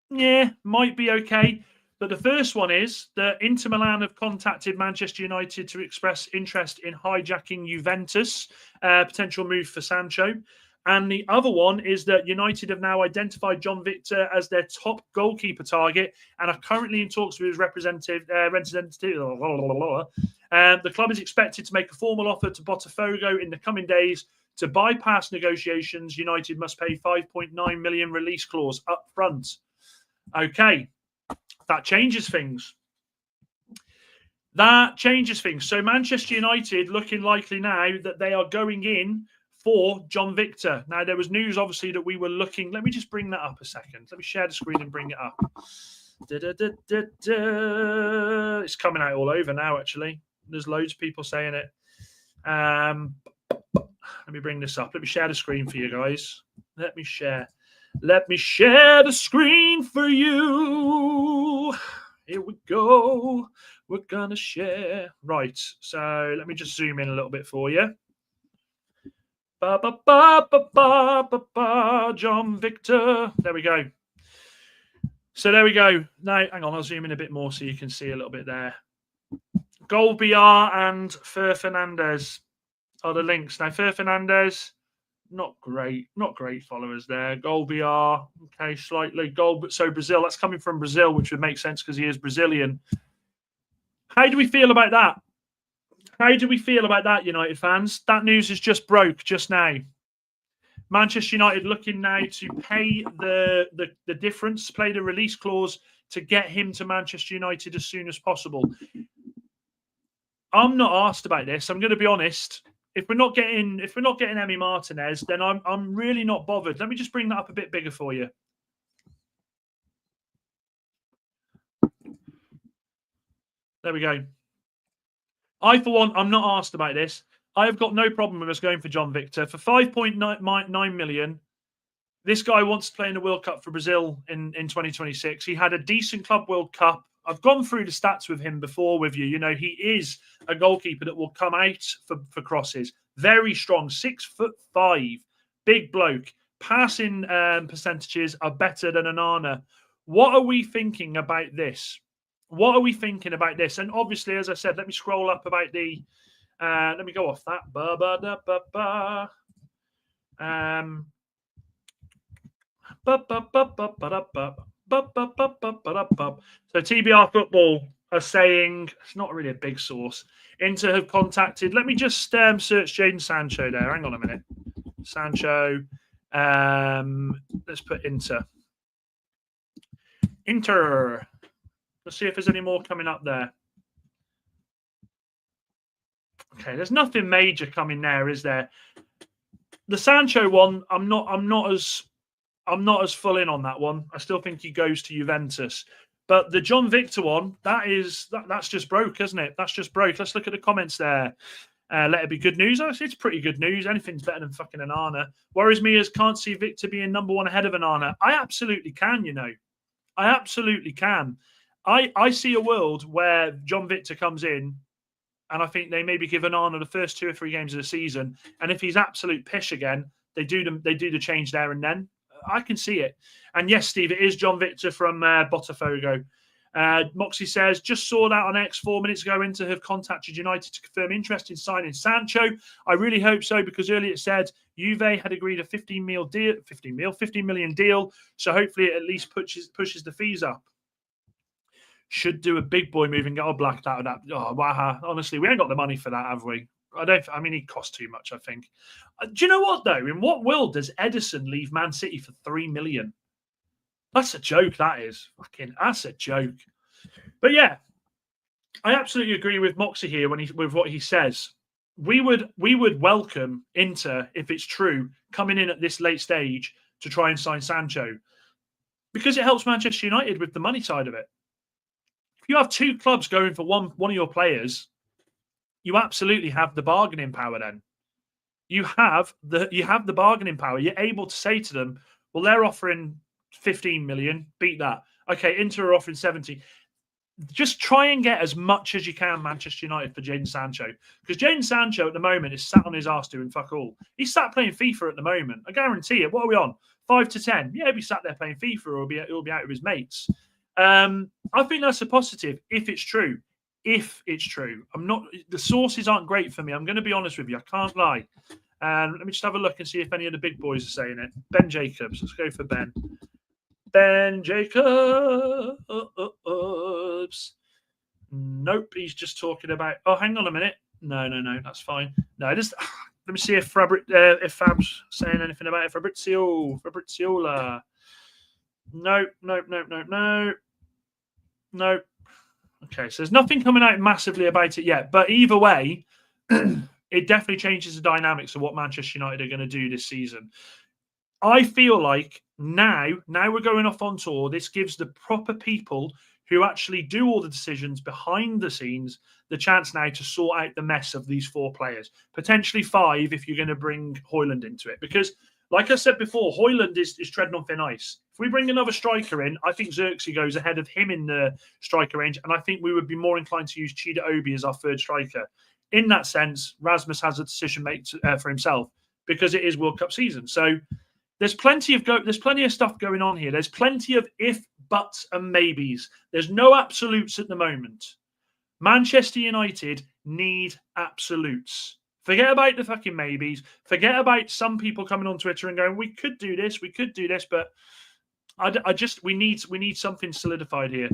might be okay. But the first one is that Inter Milan have contacted Manchester United to express interest in hijacking Juventus, potential move for Sancho. And the other one is that United have now identified John Victor as their top goalkeeper target and are currently in talks with his representative. The club is expected to make a formal offer to Botafogo in the coming days. To bypass negotiations, United must pay 5.9 million release clause up front. Okay, that changes things. So Manchester United looking likely now that they are going in for John Victor. Now, there was news, obviously, that we were looking. Let me just bring that up a second. Let me share the screen and bring it up. It's coming out all over now, actually. There's loads of people saying it. Let me bring this up. Let me share the screen for you guys. Let me share the screen for you. Here we go. We're going to share. Right. So let me just zoom in a little bit for you. John Victor. There we go. So there we go. Now, hang on. I'll zoom in a bit more so you can see a little bit there. Goal BR and Fer Fernandez are the links. Now, Fer Fernandez, not great followers there. Goal BR, okay, slightly. So Brazil, that's coming from Brazil, which would make sense because he is Brazilian. How do we feel about that? United fans? That news is just broke just now. Manchester United looking now to pay the difference, play the release clause to get him to Manchester United as soon as possible. I'm not asked about this. I'm going to be honest. If we're not getting Emi Martinez, then I'm really not bothered. Let me just bring that up a bit bigger for you. There we go. I, for one, I'm not asked about this. I have got no problem with us going for John Victor. For 5.9 million, this guy wants to play in the World Cup for Brazil in 2026. He had a decent Club World Cup. I've gone through the stats with him before with you. You know, he is a goalkeeper that will come out for crosses. Very strong, 6'5", big bloke. Passing percentages are better than Onana. What are we thinking about this? And obviously, as I said, let me scroll up about the... let me go off that. So TBR Football are saying, it's not really a big source, Inter have contacted. Let me just search Jadon Sancho there. Hang on a minute. Sancho. Let's put Inter. Let's see if there's any more coming up there. Okay, there's nothing major coming there, is there? The Sancho one, I'm not as full in on that one. I still think he goes to Juventus. But the John Victor one, that's just broke, isn't it? That's just broke. Let's look at the comments there. Let it be good news. It's pretty good news. Anything's better than fucking Onana. Worries me as can't see Victor being number one ahead of Onana. I absolutely can, you know. I absolutely can. I see a world where John Victor comes in, and I think they maybe give Onana the first 2 or 3 games of the season. And if he's absolute pish again, they do the change there and then. I can see it. And yes, Steve, it is John Victor from Botafogo. Moxie says, just saw that on X 4 minutes ago. Inter have contacted United to confirm interest in signing Sancho. I really hope so, because earlier it said Juve had agreed a 15 million deal. So hopefully it at least pushes the fees up. Should do a big boy move and get all blacked out of that. Oh, wow. Honestly, we ain't got the money for that, have we? I mean, he costs too much, I think. Do you know what, though? In what world does Edison leave Man City for 3 million? That's a joke, that is. That's a joke. But yeah, I absolutely agree with Moxie here with what he says. We would welcome Inter, if it's true, coming in at this late stage to try and sign Sancho, because it helps Manchester United with the money side of it. If you have 2 clubs going for one of your players, you absolutely have the bargaining power then. You have the bargaining power. You're able to say to them, well, they're offering 15 million, beat that. Okay, Inter are offering 70. Just try and get as much as you can Manchester United for Jadon Sancho. Because Jadon Sancho at the moment is sat on his arse doing fuck all. He's sat playing FIFA at the moment. I guarantee it. What are we on? 5 to 10. Yeah, he'll be sat there playing FIFA, or he'll be out with his mates. I think that's a positive if it's true. If it's true. The sources aren't great for me. I'm going to be honest with you. I can't lie. Let me just have a look and see if any of the big boys are saying it. Ben Jacobs. Let's go for Ben. Ben Jacobs. Nope. He's just talking about... Oh, hang on a minute. No. That's fine. No, let me see if Fab's saying anything about it. Fabriziola. No. Okay, so there's nothing coming out massively about it yet. But either way, it definitely changes the dynamics of what Manchester United are going to do this season. I feel like now we're going off on tour. This gives the proper people who actually do all the decisions behind the scenes the chance now to sort out the mess of these 4 players, potentially 5 if you're going to bring Højlund into it. Because, like I said before, Højlund is treading on thin ice. If we bring another striker in, I think Xerxes goes ahead of him in the striker range, and I think we would be more inclined to use Chida Obi as our 3rd striker. In that sense, Rasmus has a decision made for himself because it is World Cup season. So there's plenty of stuff going on here. There's plenty of if, buts, and maybes. There's no absolutes at the moment. Manchester United need absolutes. Forget about the fucking maybes. Forget about some people coming on Twitter and going, "We could do this, but we need something solidified here."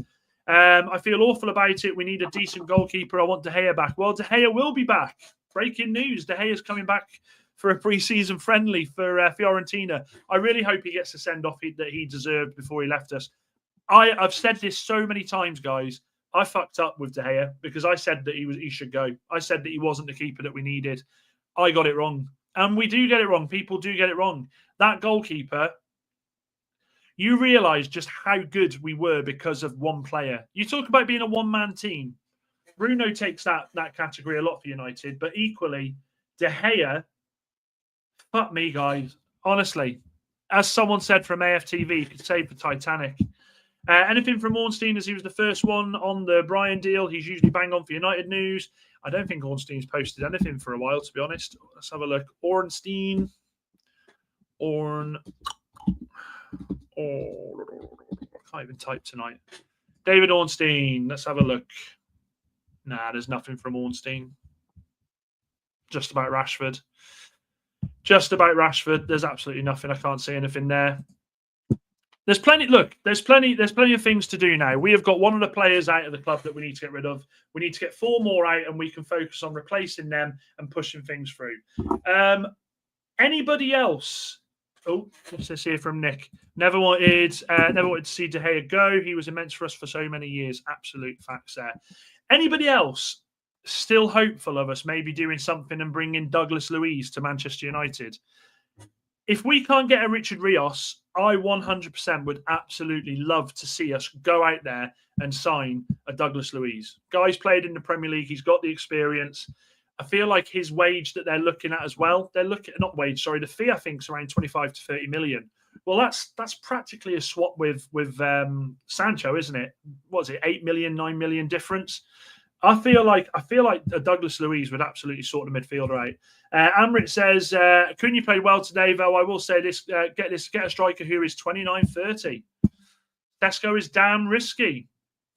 I feel awful about it. We need a decent goalkeeper. I want De Gea back. Well, De Gea will be back. Breaking news: De Gea is coming back for a pre-season friendly for Fiorentina. I really hope he gets the send-off that he deserved before he left us. I've said this so many times, guys. I fucked up with De Gea because I said that he should go. I said that he wasn't the keeper that we needed. I got it wrong. And we do get it wrong. People do get it wrong. That goalkeeper, you realise just how good we were because of one player. You talk about being a one-man team. Bruno takes that category a lot for United, but equally, De Gea, fuck me, guys. Honestly, as someone said from AFTV, you could save the Titanic. Anything from Ornstein, as he was the first one on the Brian deal. He's usually bang on for United news. I don't think Ornstein's posted anything for a while, to be honest. Let's have a look. Ornstein. I can't even type tonight. David Ornstein. Let's have a look. Nah, there's nothing from Ornstein. Just about Rashford. There's absolutely nothing. I can't see anything there. There's plenty. Look, there's plenty of things to do now. We have got one of the players out of the club that we need to get rid of. We need to get 4 more out, and we can focus on replacing them and pushing things through. Anybody else? Oh, what's this here from Nick? Never wanted to see De Gea go. He was immense for us for so many years. Absolute facts there. Anybody else still hopeful of us maybe doing something and bringing Douglas Luiz to Manchester United? If we can't get a Richard Rios, I 100% would absolutely love to see us go out there and sign a Douglas Luiz. Guy's played in the Premier League. He's got the experience. I feel like his wage that they're looking at as well, the fee I think is around 25 to 30 million. Well, that's practically a swap with Sancho, isn't it? What is it, 8 million, 9 million difference? I feel like a Douglas Luiz would absolutely sort the midfielder out. Amrit says, Cunha played well today, though. I will say this: get a striker who is 29-30. Tesco is damn risky,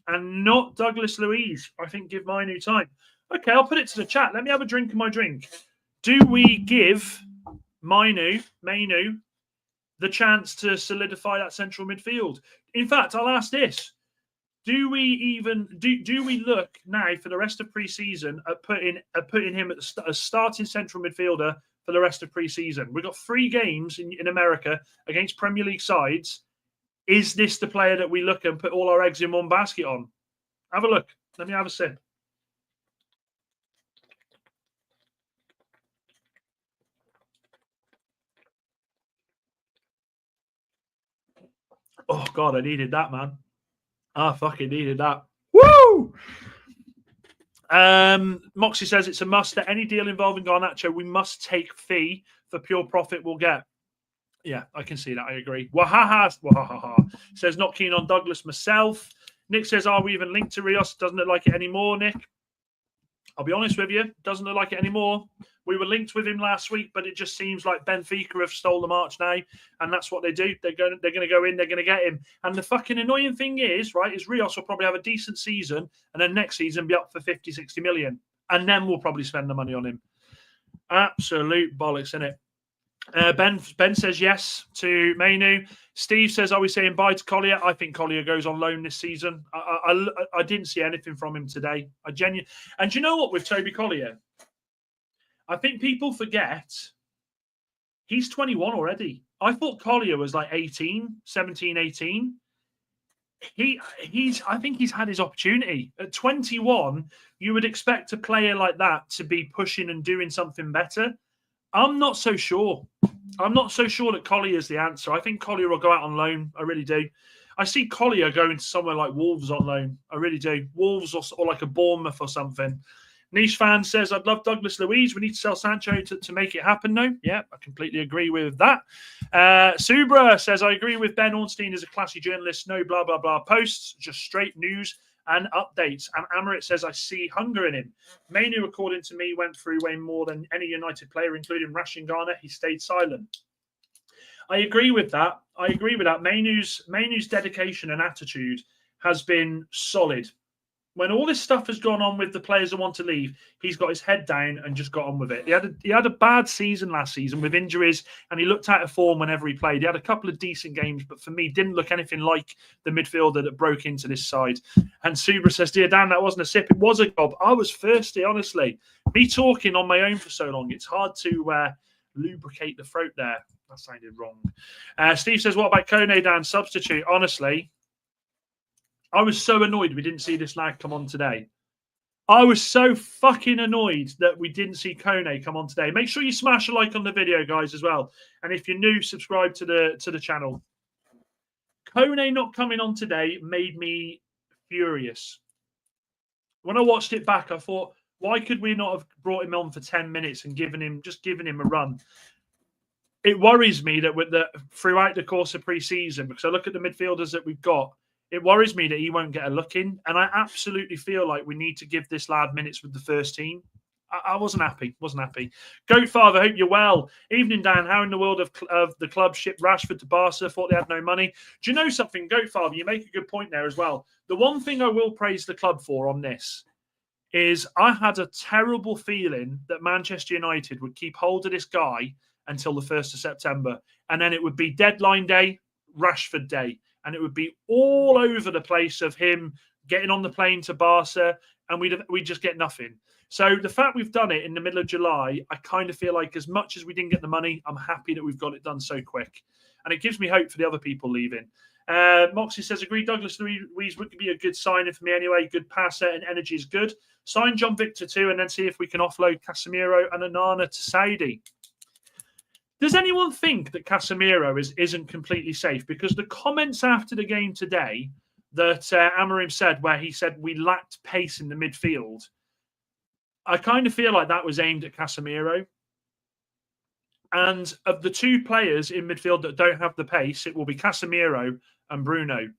and not Douglas Luiz. I think give Mainu time. Okay, I'll put it to the chat. Let me have a drink of my drink. Do we give Mainu the chance to solidify that central midfield? In fact, I'll ask this. Do we look now for the rest of pre-season at putting him at a starting central midfielder for the rest of pre-season? We've got 3 games in America against Premier League sides. Is this the player that we look and put all our eggs in one basket on? Have a look. Let me have a sip. Oh, God, I needed that, man. I fucking needed that. Woo! Moxie says it's a must that any deal involving Garnacho, we must take fee for pure profit we'll get. Yeah, I can see that. I agree. Wahaha says not keen on Douglas myself. Nick says, are we even linked to Rios? Doesn't look like it anymore, Nick. I'll be honest with you, doesn't look like it anymore. We were linked with him last week, but it just seems like Benfica have stole the march now, and that's what they do. They're going to go in, they're going to get him. And the fucking annoying thing is, right, is Rios will probably have a decent season, and then next season be up for 50, 60 million. And then we'll probably spend the money on him. Absolute bollocks, innit? Ben says yes to Mainu. Steve says, are we saying bye to Collier? I think Collier goes on loan this season. I didn't see anything from him today. And do you know what with Toby Collier? I think people forget he's 21 already. I thought Collier was like 17, 18. I think he's had his opportunity. At 21, you would expect a player like that to be pushing and doing something better. I'm not so sure. I'm not so sure that Collier is the answer. I think Collier will go out on loan. I really do. I see Collier going to somewhere like Wolves on loan. I really do. Wolves or like a Bournemouth or something. Niche fan says, I'd love Douglas Luiz. We need to sell Sancho to make it happen now. Yeah, I completely agree with that. Subra says, I agree with Ben Ornstein is a classy journalist. No blah, blah, blah posts, just straight news and updates. And Amarit says, I see hunger in him. Mainu, according to me, went through way more than any United player, including Rashingana. He stayed silent. I agree with that. Mainu's dedication and attitude has been solid. When all this stuff has gone on with the players that want to leave, he's got his head down and just got on with it. He had a bad season last season with injuries, and he looked out of form whenever he played. He had a couple of decent games, but for me, didn't look anything like the midfielder that broke into this side. And Subra says, dear Dan, that wasn't a sip. It was a gob. I was thirsty, honestly. Me talking on my own for so long, it's hard to lubricate the throat there. That sounded wrong. Steve says, what about Kone, Dan? Substitute. Honestly, I was so annoyed we didn't see this lad come on today. I was so fucking annoyed that we didn't see Kone come on today. Make sure you smash a like on the video, guys, as well. And if you're new, subscribe to the channel. Kone not coming on today made me furious. When I watched it back, I thought, why could we not have brought him on for 10 minutes and given him a run? It worries me that throughout the course of pre-season, because I look at the midfielders that we've got, it worries me that he won't get a look in. And I absolutely feel like we need to give this lad minutes with the first team. I wasn't happy. Goat Father, hope you're well. Evening, Dan. How in the world of the club shipped Rashford to Barca? Thought they had no money. Do you know something, Goat Father? You make a good point there as well. The one thing I will praise the club for on this is I had a terrible feeling that Manchester United would keep hold of this guy until the 1st of September. And then it would be deadline day, Rashford day. And it would be all over the place of him getting on the plane to Barca, and we'd just get nothing. So the fact we've done it in the middle of July, I kind of feel like as much as we didn't get the money, I'm happy that we've got it done so quick. And it gives me hope for the other people leaving. Moxie says, agree, Douglas Luiz would be a good signing for me anyway. Good passer and energy is good. Sign John Victor too, and then see if we can offload Casemiro and Onana to Saudi. Does anyone think that Casemiro isn't completely safe? Because the comments after the game today that Amorim said, where he said we lacked pace in the midfield, I kind of feel like that was aimed at Casemiro. And of the two players in midfield that don't have the pace, it will be Casemiro and Bruno.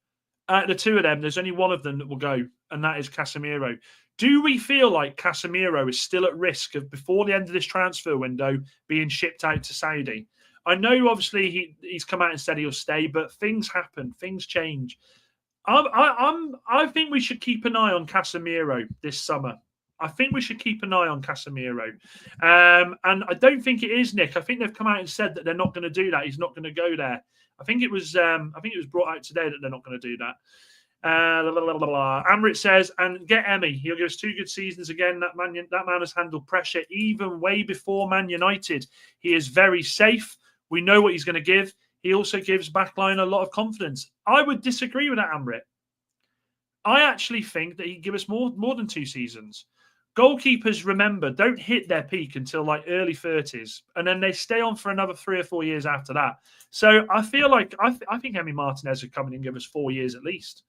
The two of them, there's only one of them that will go, and that is Casemiro. Do we feel like Casemiro is still at risk of, before the end of this transfer window, being shipped out to Saudi? I know, obviously, he's come out and said he'll stay, but things happen, things change. I think we should keep an eye on Casemiro this summer. I think we should keep an eye on Casemiro. And I don't think it is, Nick. I think they've come out and said that they're not going to do that. He's not going to go there. I think it was brought out today that they're not going to do that. Amrit says, and get Emmy. He'll give us 2 good seasons again. That man has handled pressure even way before Man United. He is very safe. We know what he's going to give. He also gives backline a lot of confidence. I would disagree with that, Amrit. I actually think that he'd give us more than 2 seasons. Goalkeepers, remember, don't hit their peak until like early 30s, and then they stay on for another 3 or 4 years after that. So I feel like I think Emi Martinez would come in and give us 4 years at least.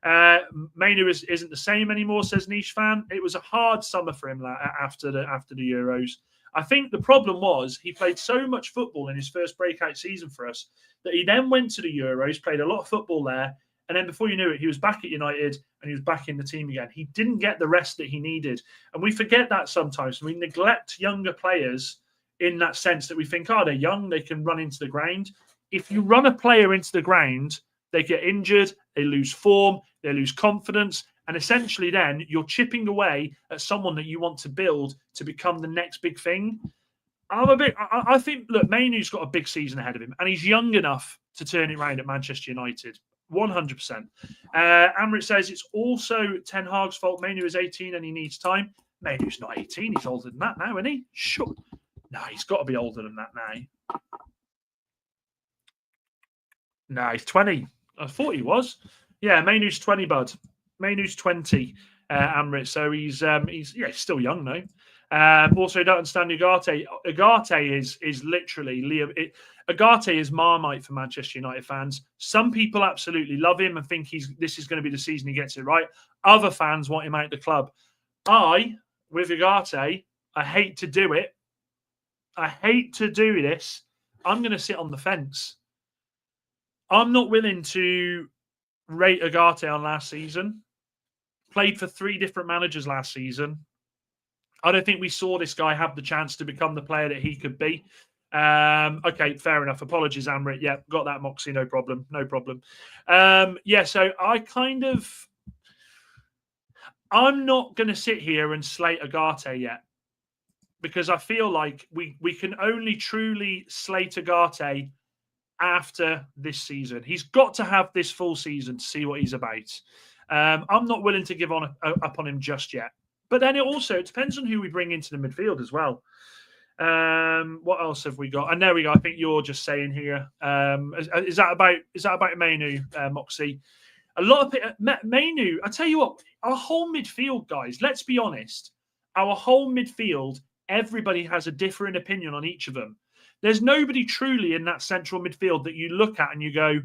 Mainu isn't the same anymore, says Niche Fan. It was a hard summer for him after the Euros. I think the problem was he played so much football in his first breakout season for us that he then went to the Euros, played a lot of football there, and then before you knew it, he was back at United and he was back in the team again. He didn't get the rest that he needed. And we forget that sometimes. We neglect younger players in that sense that we think, oh, they're young, they can run into the ground. If you run a player into the ground, they get injured, they lose form, they lose confidence, and essentially then you're chipping away at someone that you want to build to become the next big thing. I think, look, Mainu's got a big season ahead of him, and he's young enough to turn it around at Manchester United. 100%. Amrit says it's also Ten Hag's fault. Mainu is 18 and he needs time. Mainu's not 18. He's older than that now, isn't he? Sure. No, he's got to be older than that now. No, he's 20. I thought he was. Yeah, Mainu's 20, bud. Mainu's 20, Amrit. So he's still young though. Also, don't understand Ugarte. Ugarte is literally Liam. Ugarte is Marmite for Manchester United fans. Some people absolutely love him and think this is going to be the season he gets it right. Other fans want him out of the club. With Ugarte, I hate to do it. I hate to do this. I'm going to sit on the fence. I'm not willing to rate Ugarte on last season. Played for 3 different managers last season. I don't think we saw this guy have the chance to become the player that he could be. Okay, fair enough. Apologies, Amrit. Yeah, got that, Moxie. No problem. No problem. So I'm not going to sit here and slate Ugarte yet, because I feel like we can only truly slate Ugarte after this season. He's got to have this full season to see what he's about. I'm not willing to give up on him just yet. But then it depends on who we bring into the midfield as well. What else have we got? And there we go. I think you're just saying here. Is that about Mainu, Moxie? A lot of Mainu. I tell you what, our whole midfield, guys. Let's be honest. Our whole midfield. Everybody has a different opinion on each of them. There's nobody truly in that central midfield that you look at and you go,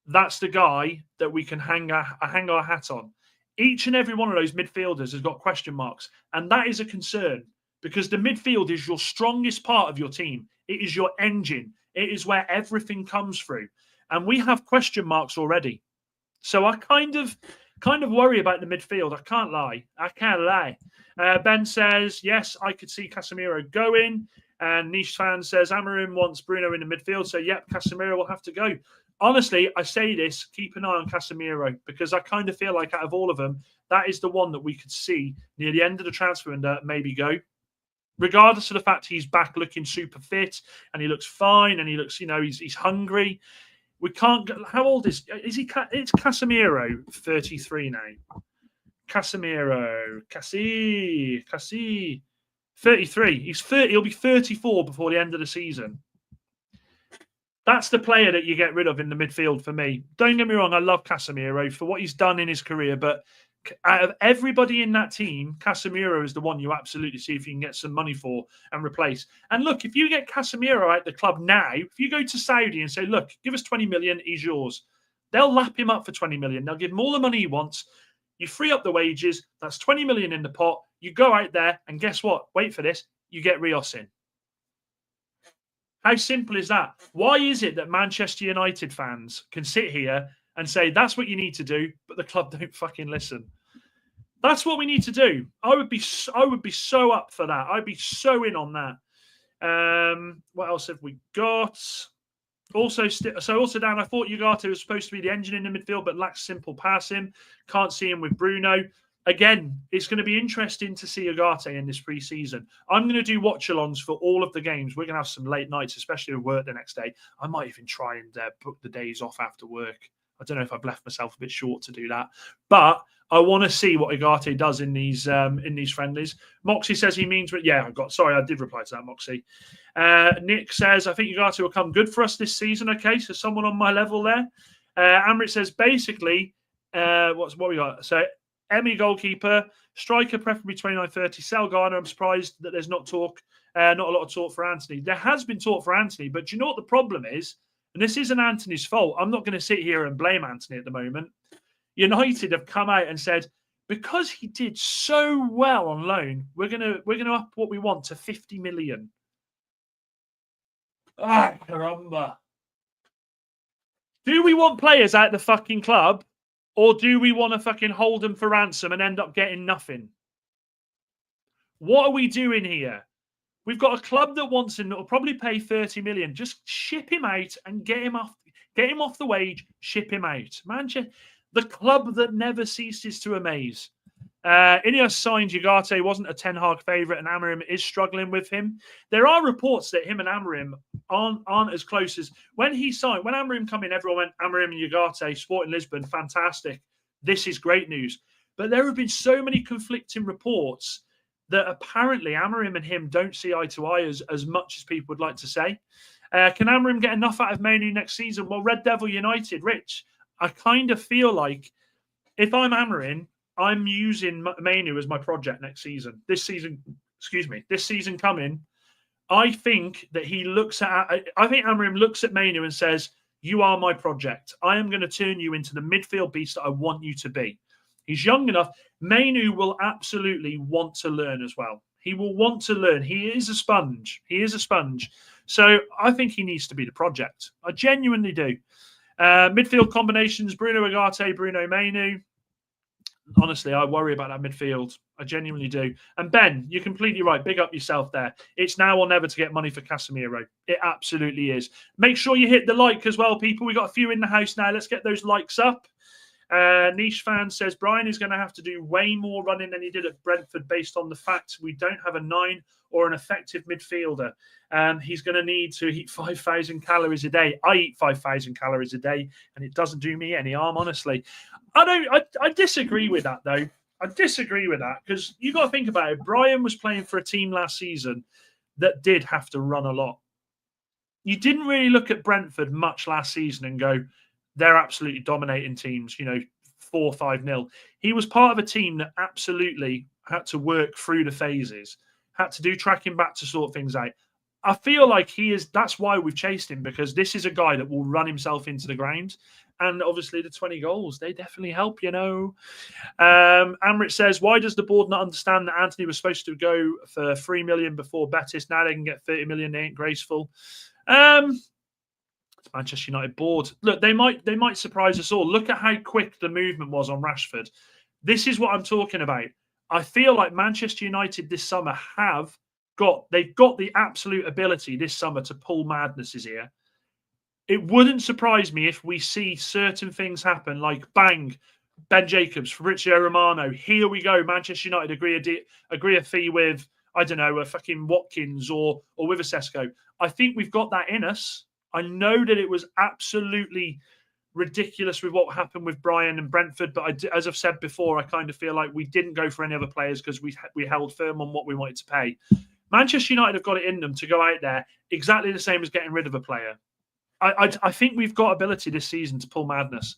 that's the guy that we can hang our hat on. Each and every one of those midfielders has got question marks. And that is a concern, because the midfield is your strongest part of your team. It is your engine. It is where everything comes through. And we have question marks already. So I kind of worry about the midfield. I can't lie. Ben says, yes, I could see Casemiro going. And Niche fan says, Amorim wants Bruno in the midfield. So, yep, Casemiro will have to go. Honestly, I say this, keep an eye on Casemiro, because I kind of feel like out of all of them, that is the one that we could see near the end of the transfer window maybe go. Regardless of the fact he's back looking super fit and he looks fine and he looks, he's hungry. We can't get, how old is he? It's Casemiro, 33 now. Casemiro, Cassie, 33. He'll be 34 before the end of the season. That's the player that you get rid of in the midfield for me. Don't get me wrong, I love Casemiro for what he's done in his career, but out of everybody in that team, Casemiro is the one you absolutely see if you can get some money for and replace. And look, if you get Casemiro out the club now, if you go to Saudi and say, look, give us 20 million, he's yours. They'll lap him up for 20 million. They'll give him all the money he wants. You free up the wages. That's 20 million in the pot. You go out there and guess what? Wait for this. You get Rios in. How simple is that? Why is it that Manchester United fans can sit here and say that's what you need to do, but the club don't fucking listen? That's what we need to do. I would be so up for that. I'd be so in on that. What else have we got? Also, Dan, I thought Ugarte was supposed to be the engine in the midfield, but lacks simple passing. Can't see him with Bruno. Again, it's going to be interesting to see Ugarte in this pre-season. I'm going to do watch-alongs for all of the games. We're going to have some late nights, especially with work the next day. I might even try and book the days off after work. I don't know if I've left myself a bit short to do that. But I want to see what Ugarte does in these friendlies. Moxie says he means... Yeah, I did reply to that, Moxie. Nick says, I think Ugarte will come good for us this season. Okay, so someone on my level there. Amrit says, basically, what we got? So... Emmy goalkeeper, striker preferably 29-30. Sell Garner. I'm surprised that there's not a lot of talk for Anthony. There has been talk for Anthony, but do you know what the problem is? And this isn't Anthony's fault. I'm not going to sit here and blame Anthony at the moment. United have come out and said, because he did so well on loan, we're gonna up what we want to 50 million. Caramba. Do we want players out the fucking club? Or do we want to fucking hold them for ransom and end up getting nothing? What are we doing here? We've got a club that wants him that will probably pay 30 million. Just ship him out and get him off the wage, ship him out. Manchester, the club that never ceases to amaze. Ineos signed Ugarte, wasn't a Ten Hag favourite, and Amorim is struggling with him. There are reports that him and Amorim aren't as close as when he signed. When Amorim come in, everyone went, Amorim and Ugarte, Sporting Lisbon, fantastic. This is great news. But there have been so many conflicting reports that apparently Amorim and him don't see eye to eye as much as people would like to say. Can Amorim get enough out of Manu next season? Well, Red Devil United, Rich, I kind of feel like if I'm Amorim, I'm using Mainu as my project next season. This season coming, I think that he looks at. I think Amorim looks at Mainu and says, "You are my project. I am going to turn you into the midfield beast that I want you to be." He's young enough. Mainu will absolutely want to learn as well. He will want to learn. He is a sponge. So I think he needs to be the project. I genuinely do. Midfield combinations: Bruno Ugarte, Bruno Mainu. Honestly, I worry about that midfield. I genuinely do. And Ben, you're completely right. Big up yourself there. It's now or never to get money for Casemiro. It absolutely is. Make sure you hit the like as well, people. We got a few in the house now. Let's get those likes up. Niche fan says Brian is going to have to do way more running than he did at Brentford based on the fact we don't have a 9 or an effective midfielder. He's going to need to eat 5,000 calories a day. I eat 5,000 calories a day, and it doesn't do me any harm, honestly. I disagree with that, though. I disagree with that because you got to think about it. Brian was playing for a team last season that did have to run a lot. You didn't really look at Brentford much last season and go, they're absolutely dominating teams, 4-5-0. He was part of a team that absolutely had to work through the phases, had to do tracking back to sort things out. I feel like that's why we've chased him, because this is a guy that will run himself into the ground. And obviously the 20 goals, they definitely help, Amrit says, why does the board not understand that Anthony was supposed to go for 3 million before Betis? Now they can get 30 million. They ain't graceful. Manchester United board. Look, they might surprise us all. Look at how quick the movement was on Rashford. This is what I'm talking about. I feel like Manchester United this summer they've got the absolute ability this summer to pull madnesses here. It wouldn't surprise me if we see certain things happen, like bang, Ben Jacobs, Fabrizio Romano. Here we go. Manchester United agree a fee with, I don't know, a fucking Watkins or with a Sesko. I think we've got that in us. I know that it was absolutely ridiculous with what happened with Brian and Brentford, but as I've said before, I kind of feel like we didn't go for any other players because we held firm on what we wanted to pay. Manchester United have got it in them to go out there exactly the same as getting rid of a player. I think we've got ability this season to pull madness.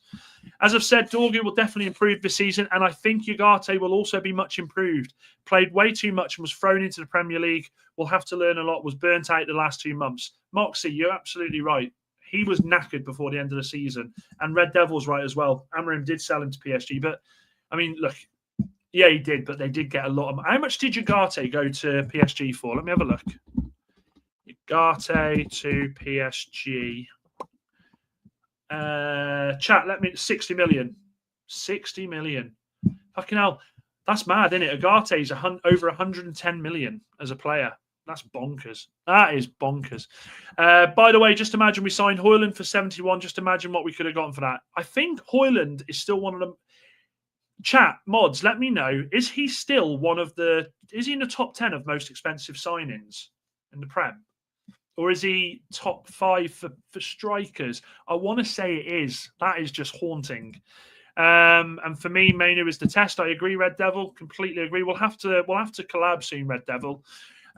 As I've said, Dorgu will definitely improve this season, and I think Ugarte will also be much improved. Played way too much and was thrown into the Premier League. Will have to learn a lot. Was burnt out the last 2 months. Moxie, you're absolutely right. He was knackered before the end of the season, and Red Devil's right as well. Amorim did sell him to PSG, but I mean, look, yeah, he did, but they did get a lot of. How much did Ugarte go to PSG for? Let me have a look. Ugarte to PSG. Chat, let me 60 million. 60 million. Fucking hell. That's mad, isn't it? Ugarte's over 110 million as a player. That's bonkers. That is bonkers. By the way, just imagine we signed Højlund for 71. Just imagine what we could have gotten for that. I think Højlund is still one of them. Chat, mods, let me know. Is he still is he in the top 10 of most expensive signings in the Prem? Or is he top 5 for strikers? I want to say it is. That is just haunting. And for me, Mainu is the test. I agree, Red Devil. Completely agree. We'll have to collab soon, Red Devil.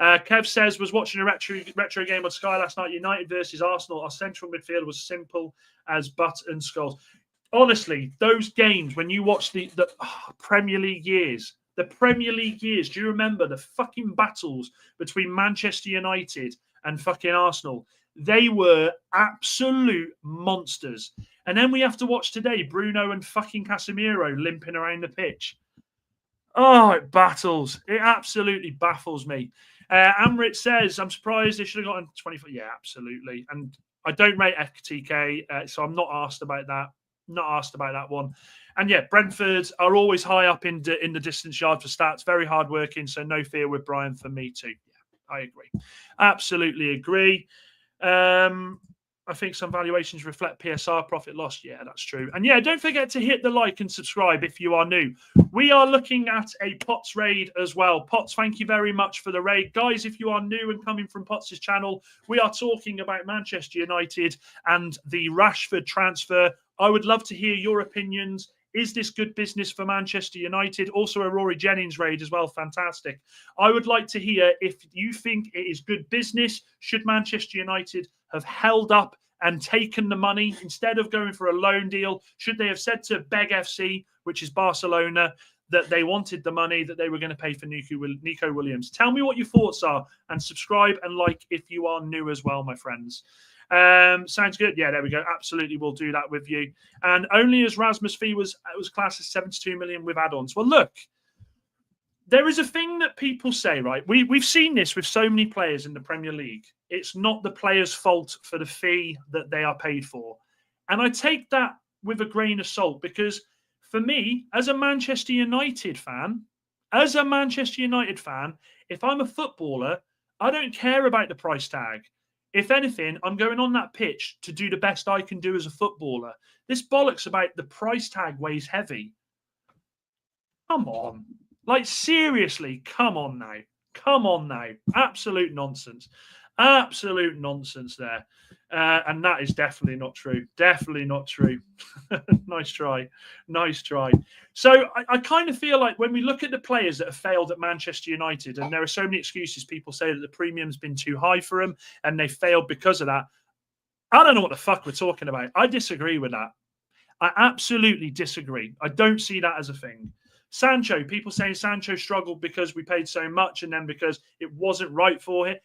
Kev says, was watching a retro game on Sky last night. United versus Arsenal. Our central midfield was simple as butt and skulls. Honestly, those games, when you watch the Premier League years, do you remember the fucking battles between Manchester United and fucking Arsenal? They were absolute monsters. And then we have to watch today Bruno and fucking Casemiro limping around the pitch. Oh, it battles. It absolutely baffles me. Amrit says, I'm surprised they should have gotten 24. Yeah, absolutely. And I don't rate FTK, so I'm not asked about that. One. And yeah, Brentford are always high up in the distance yard for stats. Very hard working, so no fear with Brian for me too. Yeah, I agree. Absolutely agree. I think some valuations reflect PSR profit loss. Yeah, that's true. And yeah, don't forget to hit the like and subscribe if you are new. We are looking at a Potts raid as well. Potts, thank you very much for the raid. Guys, if you are new and coming from Potts' channel, we are talking about Manchester United and the Rashford transfer. I would love to hear your opinions. Is this good business for Manchester United? Also a Rory Jennings raid as well. Fantastic. I would like to hear if you think it is good business. Should Manchester United have held up and taken the money instead of going for a loan deal? Should they have said to Beg FC, which is Barcelona, that they wanted the money that they were going to pay for Nico Williams? Tell me what your thoughts are, and subscribe and like if you are new as well, my friends. Sounds good. Yeah, there we go. Absolutely, we'll do that with you. And only as Rasmus fee was classed as 72 million with add-ons. Well, look, there is a thing that people say, right? We've seen this with so many players in the Premier League. It's not the player's fault for the fee that they are paid for. And I take that with a grain of salt, because for me, as a Manchester United fan, if I'm a footballer, I don't care about the price tag. If anything, I'm going on that pitch to do the best I can do as a footballer. This bollocks about the price tag weighs heavy. Come on. Like, seriously, come on now. Come on now. Absolute nonsense. Absolute nonsense there. And that is definitely not true. Definitely not true. Nice try. Nice try. So I kind of feel like when we look at the players that have failed at Manchester United, and there are so many excuses, people say that the premium's been too high for them and they failed because of that. I don't know what the fuck we're talking about. I disagree with that. I absolutely disagree. I don't see that as a thing. Sancho, people saying Sancho struggled because we paid so much and then because it wasn't right for him.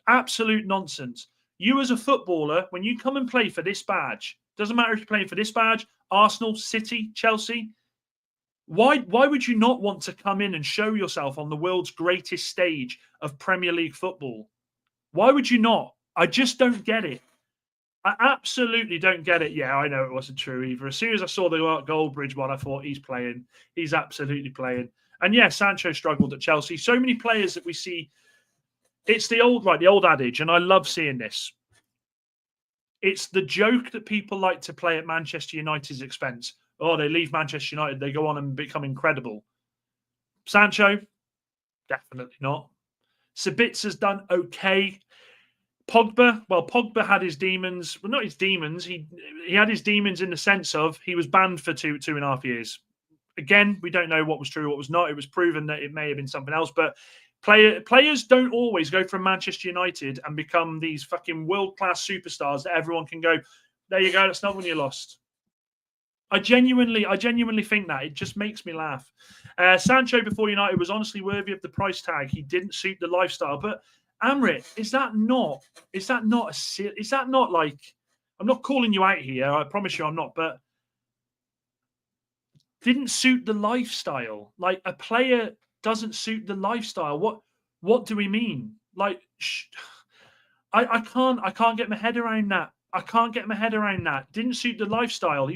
Absolute nonsense. You as a footballer, when you come and play for this badge, doesn't matter if you're playing for this badge, Arsenal, City, Chelsea, why would you not want to come in and show yourself on the world's greatest stage of Premier League football? Why would you not? I just don't get it. I absolutely don't get it. Yeah, I know it wasn't true either. As soon as I saw the Goldbridge one, I thought he's playing. He's absolutely playing. And yeah, Sancho struggled at Chelsea. So many players that we see. It's the old adage, and I love seeing this. It's the joke that people like to play at Manchester United's expense. Oh, they leave Manchester United, they go on and become incredible. Sancho, definitely not. Sabitza's done okay. Pogba had his demons. Well, not his demons. He had his demons in the sense of he was banned for two and a half years. Again, we don't know what was true, what was not. It was proven that it may have been something else. But players don't always go from Manchester United and become these fucking world-class superstars that everyone can go, there you go, that's not when you lost. I genuinely think that. It just makes me laugh. Sancho before United was honestly worthy of the price tag. He didn't suit the lifestyle. But Amrit, is that not like, I'm not calling you out here, I promise you I'm not, but didn't suit the lifestyle. Like, a player doesn't suit the lifestyle. What do we mean? Like, I can't get my head around that. I can't get my head around that. Didn't suit the lifestyle.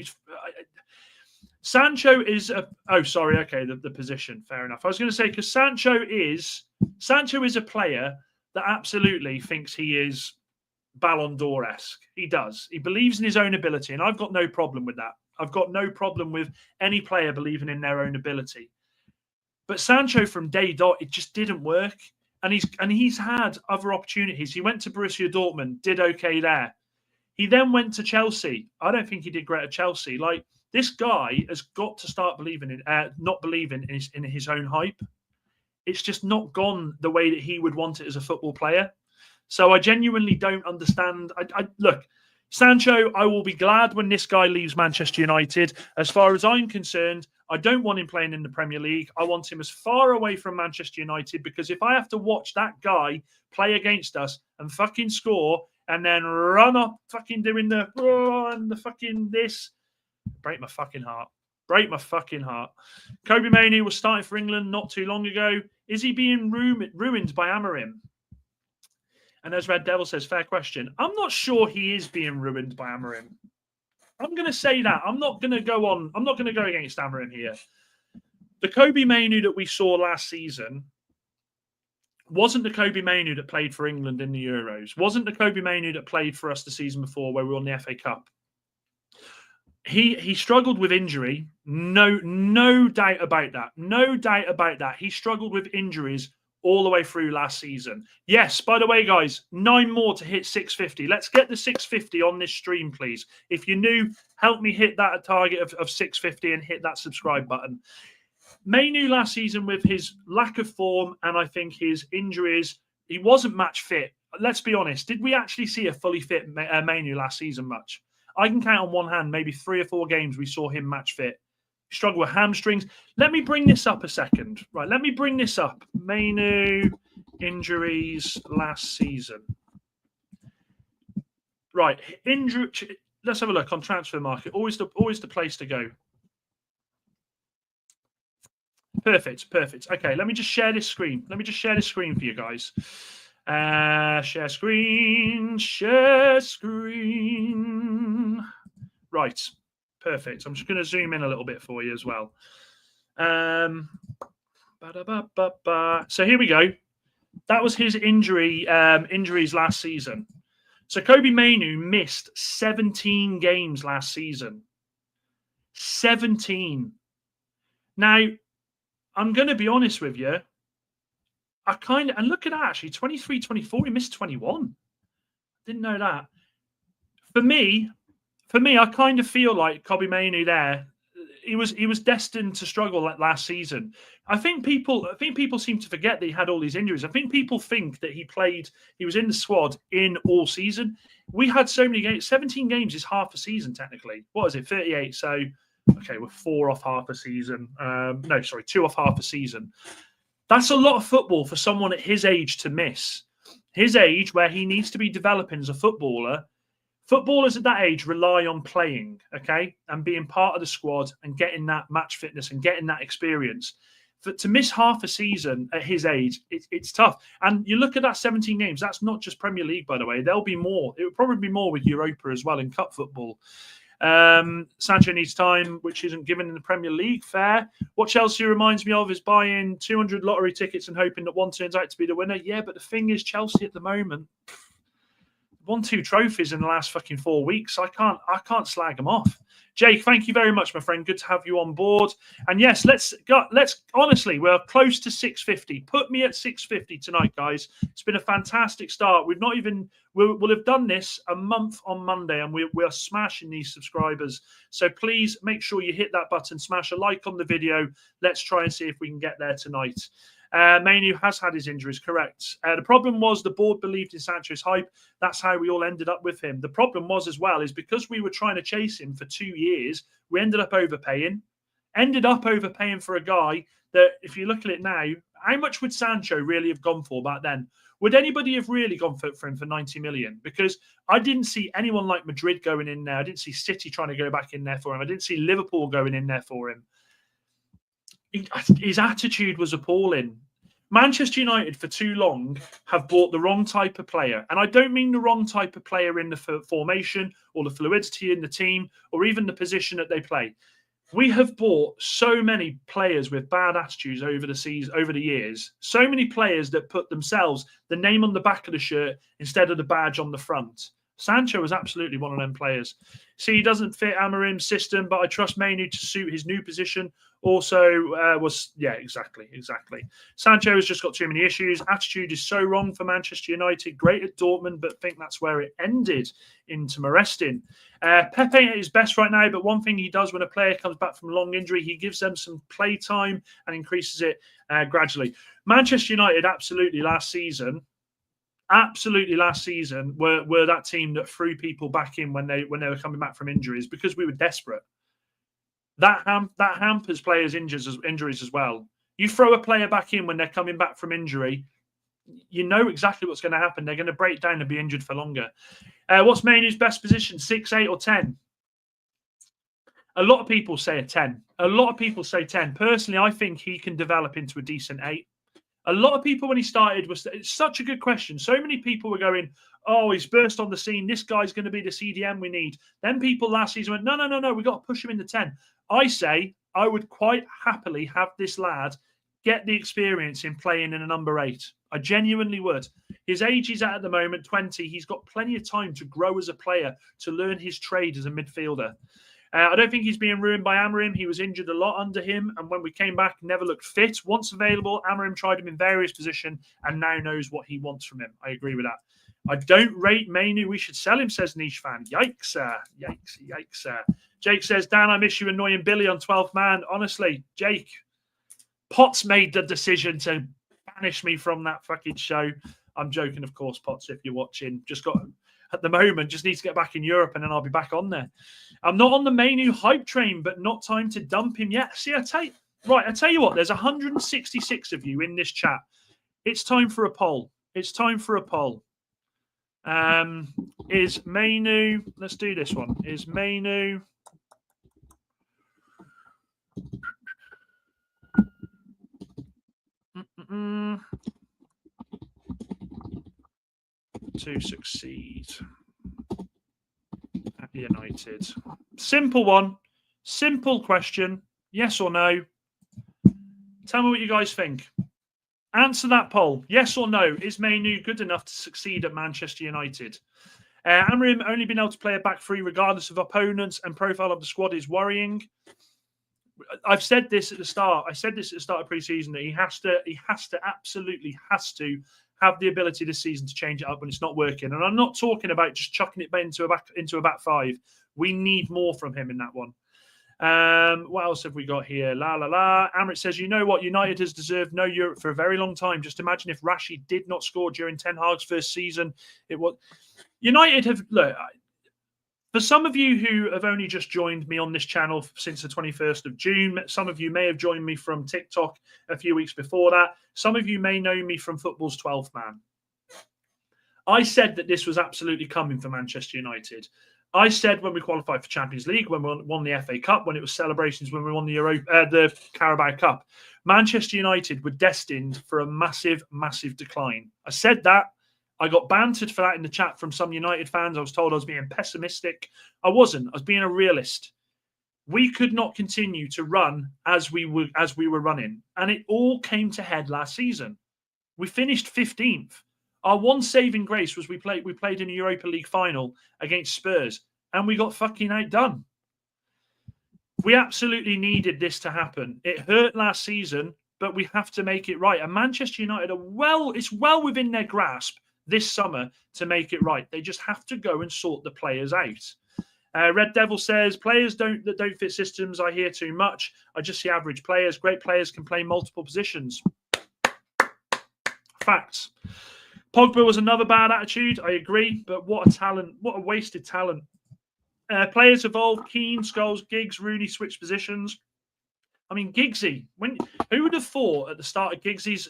Sancho is the position. Fair enough. I was going to say, because Sancho is a player that absolutely thinks he is Ballon d'Or-esque. He does. He believes in his own ability, and I've got no problem with that. I've got no problem with any player believing in their own ability. But Sancho from day dot, it just didn't work. And he's had other opportunities. He went to Borussia Dortmund, did okay there. He then went to Chelsea. I don't think he did great at Chelsea. Like, this guy has got to start not believing in his own hype. It's just not gone the way that he would want it as a football player. So I genuinely don't understand. Look, Sancho, I will be glad when this guy leaves Manchester United. As far as I'm concerned, I don't want him playing in the Premier League. I want him as far away from Manchester United, because if I have to watch that guy play against us and fucking score and then run up fucking doing the fucking this, break my fucking heart. Break my fucking heart. Kobe Mainoo was starting for England not too long ago. Is he being ruined by Amorim? And as Red Devil says, fair question. I'm not sure he is being ruined by Amorim. I'm going to say that. I'm not going to go against Amorim here. The Kobe Mainoo that we saw last season wasn't the Kobe Mainoo that played for England in the Euros. Wasn't the Kobe Mainoo that played for us the season before where we won the FA Cup. He struggled with injury. No doubt about that. No doubt about that. He struggled with injuries all the way through last season. Yes, by the way, guys, 9 more to hit 650. Let's get the 650 on this stream, please. If you're new, help me hit that target of 650 and hit that subscribe button. Mainoo last season, with his lack of form and I think his injuries, he wasn't match fit. let's be honest, did we actually see a fully fit Manu last season much? I can count on one hand, maybe 3 or 4 games we saw him match fit. Struggle with hamstrings. Let me bring this up a second. Right, let me bring this up. Manu injuries last season. Right, injury. Let's have a look on transfer market. Always the place to go. Perfect. Okay, let me just share this screen. For you guys. Share screen. Right, perfect. I'm just going to zoom in a little bit for you as well. So here we go. That was his injuries last season. So Kobbie Mainoo missed 17 games last season. 17. Now, I'm going to be honest with you. And look at that, actually, 23, 24, he missed 21. Didn't know that. For me, I kind of feel like Kobbie Mainoo there, he was destined to struggle like last season. I think people seem to forget that he had all these injuries. I think people think that he was in the squad in all season. We had so many games. 17 games is half a season, technically. What is it? 38. So, okay, we're 4 off half a season. 2 off half a season. That's a lot of football for someone at his age to miss. His age, where he needs to be developing as a footballer. Footballers at that age rely on playing, okay, and being part of the squad and getting that match fitness and getting that experience. To miss half a season at his age, it's tough. And you look at that 17 games, that's not just Premier League, by the way. There'll be more. It would probably be more with Europa as well in cup football. Sancho needs time, which isn't given in the Premier League. Fair. What Chelsea reminds me of is buying 200 lottery tickets and hoping that one turns out to be the winner. Yeah, but the thing is, Chelsea at the moment won 2 trophies in the last fucking 4 weeks. I can't slag them off. Jake, thank you very much, my friend. Good to have you on board. And yes, let's honestly, we're close to 650. Put me at 650 tonight, guys. It's been a fantastic start. We'll have done this a month on Monday, and we're smashing these subscribers. So please make sure you hit that button, smash a like on the video. Let's try and see if we can get there tonight. Mainoo has had his injuries, correct. The problem was the board believed in Sancho's hype. That's how we all ended up with him. The problem was as well is because we were trying to chase him for 2 years, we ended up overpaying. For a guy that, if you look at it now, how much would Sancho really have gone for back then? Would anybody have really gone for him for 90 million? Because I didn't see anyone like Madrid going in there. I didn't see City trying to go back in there for him. I didn't see Liverpool going in there for him. His attitude was appalling. Manchester United for too long have bought the wrong type of player. And I don't mean the wrong type of player in the formation or the fluidity in the team or even the position that they play. We have bought so many players with bad attitudes over the years. So many players that put themselves, the name on the back of the shirt instead of the badge on the front. Sancho was absolutely one of them players. See, he doesn't fit Amorim's system, but I trust Mainoo to suit his new position. Exactly. Sancho has just got too many issues. Attitude is so wrong for Manchester United. Great at Dortmund, but think that's where it ended into Marestin. Pepe at his best right now, but one thing he does when a player comes back from a long injury, he gives them some play time and increases it gradually. Manchester United absolutely last season were that team that threw people back in when they were coming back from injuries because we were desperate. That hampers players' injuries as well. You throw a player back in when they're coming back from injury, you know exactly what's going to happen. They're going to break down and be injured for longer. What's Mainoo's best position, 6, 8 or 10? A lot of people say a 10. Personally, I think he can develop into a decent 8. A lot of people when he started it's such a good question. So many people were going, oh, he's burst on the scene. This guy's going to be the CDM we need. Then people last season went, no, we've got to push him in the 10. I say I would quite happily have this lad get the experience in playing in a number 8. I genuinely would. His age he's at the moment, 20. He's got plenty of time to grow as a player, to learn his trade as a midfielder. I don't think he's being ruined by Amorim. He was injured a lot under him, and when we came back, never looked fit. Once available, Amorim tried him in various positions and now knows what he wants from him. I agree with that. I don't rate Mainoo. We should sell him, says Niche Fan. Yikes. Jake says, Dan, I miss you annoying Billy on 12th man. Honestly, Jake, Potts made the decision to banish me from that fucking show. I'm joking, of course, Potts, if you're watching. At the moment, just need to get back in Europe and then I'll be back on there. I'm not on the Mainu hype train, but not time to dump him yet. See, I tell you what, there's 166 of you in this chat. It's time for a poll. Is Mainu, let's do this one. Is Mainu to succeed at United? Simple one. Simple question. Yes or no? Tell me what you guys think. Answer that poll. Yes or no? Is Mainu good enough to succeed at Manchester United? Amrim only being able to play a back three regardless of opponents and profile of the squad is worrying. I've said this at the start. I said this at the start of preseason that he absolutely has to have the ability this season to change it up when it's not working. And I'm not talking about just chucking it into a back five. We need more from him in that one. What else have we got here? Amrit says, you know what? United has deserved no Europe for a very long time. Just imagine if Rashi did not score during Ten Hag's first season. United have, look, for some of you who have only just joined me on this channel since the 21st of June, some of you may have joined me from TikTok a few weeks before that. Some of you may know me from football's 12th man. I said that this was absolutely coming for Manchester United. I said when we qualified for Champions League, when we won the FA Cup, when it was celebrations, when we won the Carabao Cup, Manchester United were destined for a massive, massive decline. I said that. I got bantered for that in the chat from some United fans. I was told I was being pessimistic. I wasn't. I was being a realist. We could not continue to run as we were running, and it all came to head last season. We finished 15th. Our one saving grace was we played in a Europa League final against Spurs, and we got fucking outdone. We absolutely needed this to happen. It hurt last season, but we have to make it right. And Manchester United it's well within their grasp this summer to make it right. They just have to go and sort the players out. Red Devil says, players that don't fit systems, I hear too much. I just see average players. Great players can play multiple positions. Facts. Pogba was another bad attitude. I agree. But what a talent. What a wasted talent. Players evolve. Keane, Scholes, Giggs, Rooney switch positions. I mean, Giggsy. Who would have thought at the start of Giggs's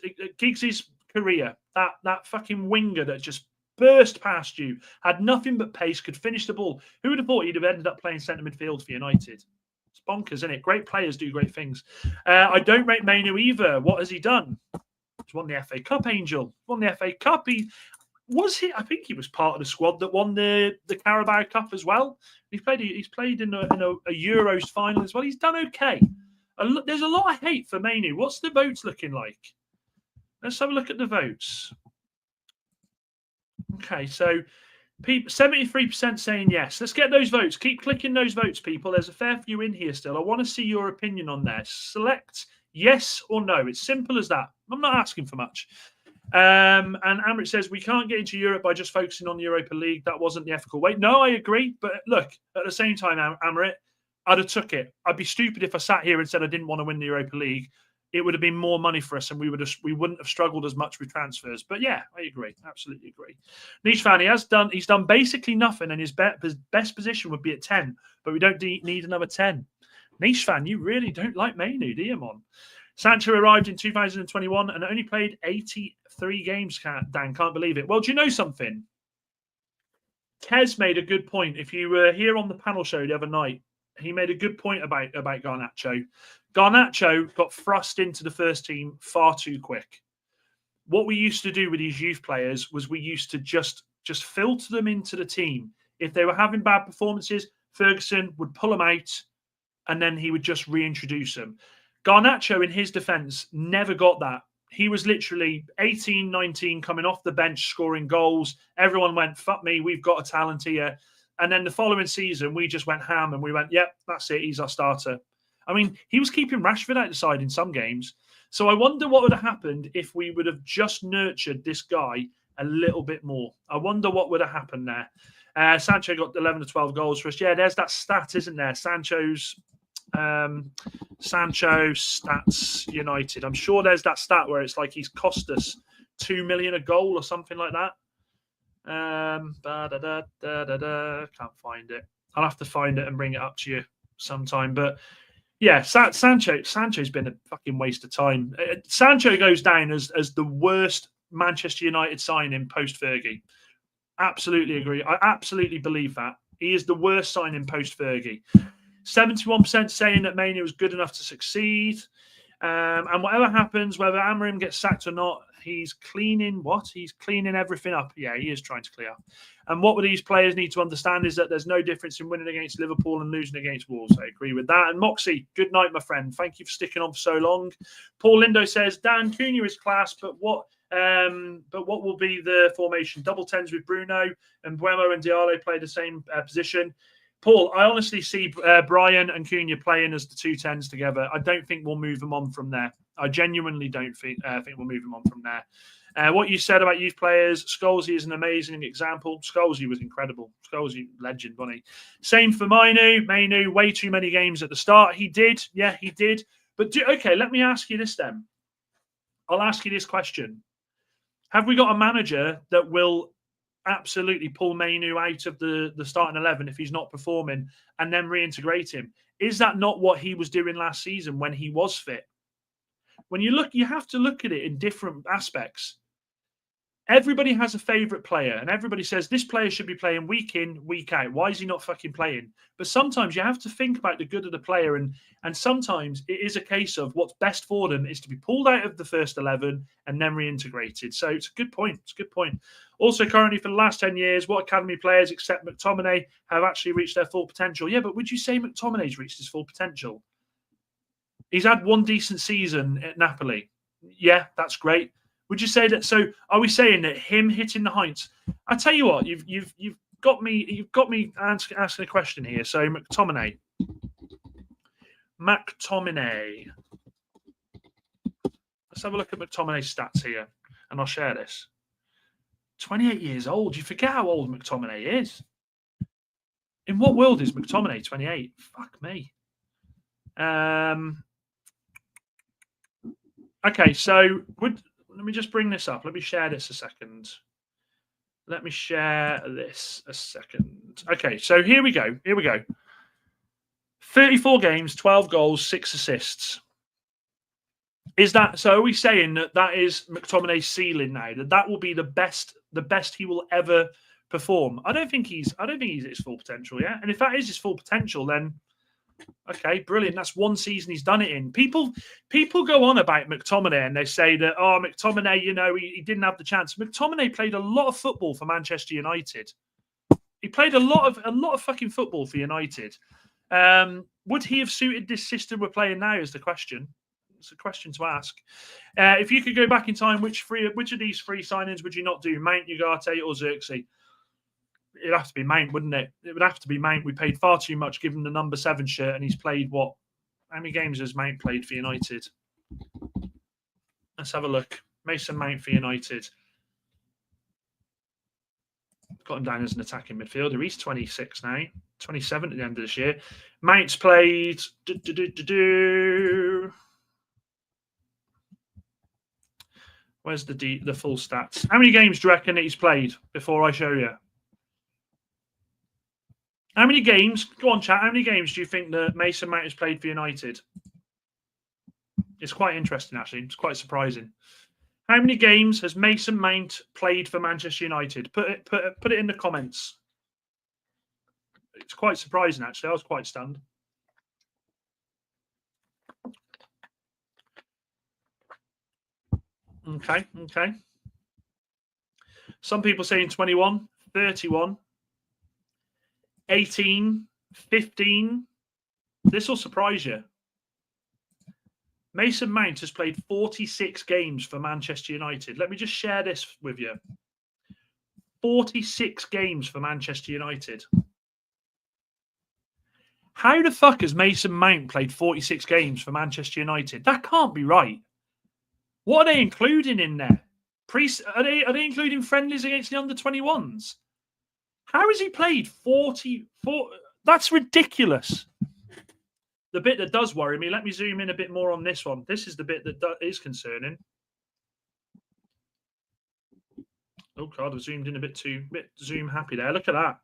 career, that fucking winger that just burst past you, had nothing but pace, could finish the ball. Who would have thought he'd have ended up playing centre midfield for United? It's bonkers, isn't it? Great players do great things. I don't rate Mainu either. What has he done? He's won the FA Cup, Angel. Won the FA Cup. I think he was part of the squad that won the Carabao Cup as well. He's played in a Euros final as well. He's done okay. There's a lot of hate for Mainu. What's the votes looking like? Let's have a look at the votes. Okay, so 73% saying yes. Let's get those votes. Keep clicking those votes, people. There's a fair few in here still. I want to see your opinion on there. Select yes or no. It's simple as that. I'm not asking for much. And Amrit says, we can't get into Europe by just focusing on the Europa League. That wasn't the ethical way. No, I agree. But look, at the same time, Amrit, I'd have took it. I'd be stupid if I sat here and said I didn't want to win the Europa League. It would have been more money for us and we wouldn't have struggled as much with transfers. But yeah, I agree. Absolutely agree. Niche fan, he's done basically nothing, and his best position would be at 10, but we don't need another 10. Niche fan, you really don't like Mainu, do you, Mon? Sancho arrived in 2021 and only played 83 games, Dan. Can't believe it. Well, do you know something? Kez made a good point. If you were here on the panel show the other night, he made a good point about Garnacho. Garnacho got thrust into the first team far too quick. What we used to do with these youth players was we used to just filter them into the team. If they were having bad performances, Ferguson would pull them out and then he would just reintroduce them. Garnacho, in his defence, never got that. He was literally 18, 19, coming off the bench, scoring goals. Everyone went, fuck me, we've got a talent here. And then the following season, we just went ham and we went, yep, that's it, he's our starter. I mean, he was keeping Rashford out the side in some games. So I wonder what would have happened if we would have just nurtured this guy a little bit more. I wonder what would have happened there. Sancho got 11 to 12 goals for us. Yeah, there's that stat, isn't there? Sancho stats United. I'm sure there's that stat where it's like he's cost us 2 million a goal or something like that. Can't find it. I'll have to find it and bring it up to you sometime. But yeah, Sancho's been a fucking waste of time. Sancho goes down as the worst Manchester United signing post Fergie. Absolutely agree. I absolutely believe that. He is the worst signing post Fergie. 71% saying that Manu was good enough to succeed. And whatever happens, whether Amorim gets sacked or not, he's cleaning what? He's cleaning everything up. Yeah, he is trying to clear. And what these players need to understand is that there's no difference in winning against Liverpool and losing against Wolves. I agree with that. And Moxie, good night, my friend. Thank you for sticking on for so long. Paul Lindo says, Dan, Cunha is class, but what will be the formation? Double tens with Bruno and Buemo and Diallo play the same position. Paul, I honestly see Brian and Cunha playing as the 2 10s together. I don't think we'll move them on from there. I genuinely don't think we'll move them on from there. What you said about youth players, Scholesy is an amazing example. Scholesy was incredible. Scholesy, legend, wasn't he? Same for Manu, way too many games at the start. He did. Yeah, he did. But okay, let me ask you this then. I'll ask you this question. Have we got a manager that will absolutely pull Manu out of the starting 11 if he's not performing and then reintegrate him? Is that not what he was doing last season when he was fit? When you look, you have to look at it in different aspects. Everybody has a favourite player and everybody says this player should be playing week in, week out. Why is he not fucking playing? But sometimes you have to think about the good of the player and sometimes it is a case of what's best for them is to be pulled out of the first 11 and then reintegrated. So it's a good point. It's a good point. Also, currently for the last 10 years, what academy players except McTominay have actually reached their full potential? Yeah, but would you say McTominay's reached his full potential? He's had one decent season at Napoli. Yeah, that's great. Would you say that? So, are we saying that him hitting the heights? I tell you what, you've got me asking a question here. So, McTominay. Let's have a look at McTominay's stats here, and I'll share this. 28 years old. You forget how old McTominay is. In what world is McTominay 28? Fuck me. Okay, so let me just bring this up. Let me share this a second. Okay, so here we go. 34 games, 12 goals, 6 assists. Is that so? Are we saying that is McTominay's ceiling now? That will be the best he will ever perform? I don't think he's at his full potential yet. And if that is his full potential, then okay, brilliant. That's one season he's done it in. People go on about McTominay and they say that, oh, McTominay, he didn't have the chance. McTominay played a lot of football for Manchester United. He played a lot of fucking football for United. Would he have suited this system we're playing now is the question. It's a question to ask. If you could go back in time, which of these 3 signings would you not do? Mount, Ugarte or Xerxes? It'd have to be Mount, wouldn't it? It would have to be Mount. We paid far too much, given the number 7 shirt, and he's played what? How many games has Mount played for United? Let's have a look. Mason Mount for United. Got him down as an attacking midfielder. He's 26 now, 27 at the end of this year. Mount's played. Where's the full stats? How many games do you reckon that he's played before I show you? How many games? Go on, chat. How many games do you think that Mason Mount has played for United? It's quite interesting, actually. It's quite surprising. How many games has Mason Mount played for Manchester United? Put it in the comments. It's quite surprising, actually. I was quite stunned. Okay. Some people saying 21, 31, 18, 15. This will surprise you. Mason Mount has played 46 games for Manchester United. Let me just share this with you. 46 games for Manchester United. How the fuck has Mason Mount played 46 games for Manchester United? That can't be right. What are they including in there? Are they including friendlies against the under-21s? How has he played 44? That's ridiculous. The bit that does worry me, let me zoom in a bit more on this one. This is the bit that is concerning. Oh God, I zoomed in a bit zoom happy there. Look at that.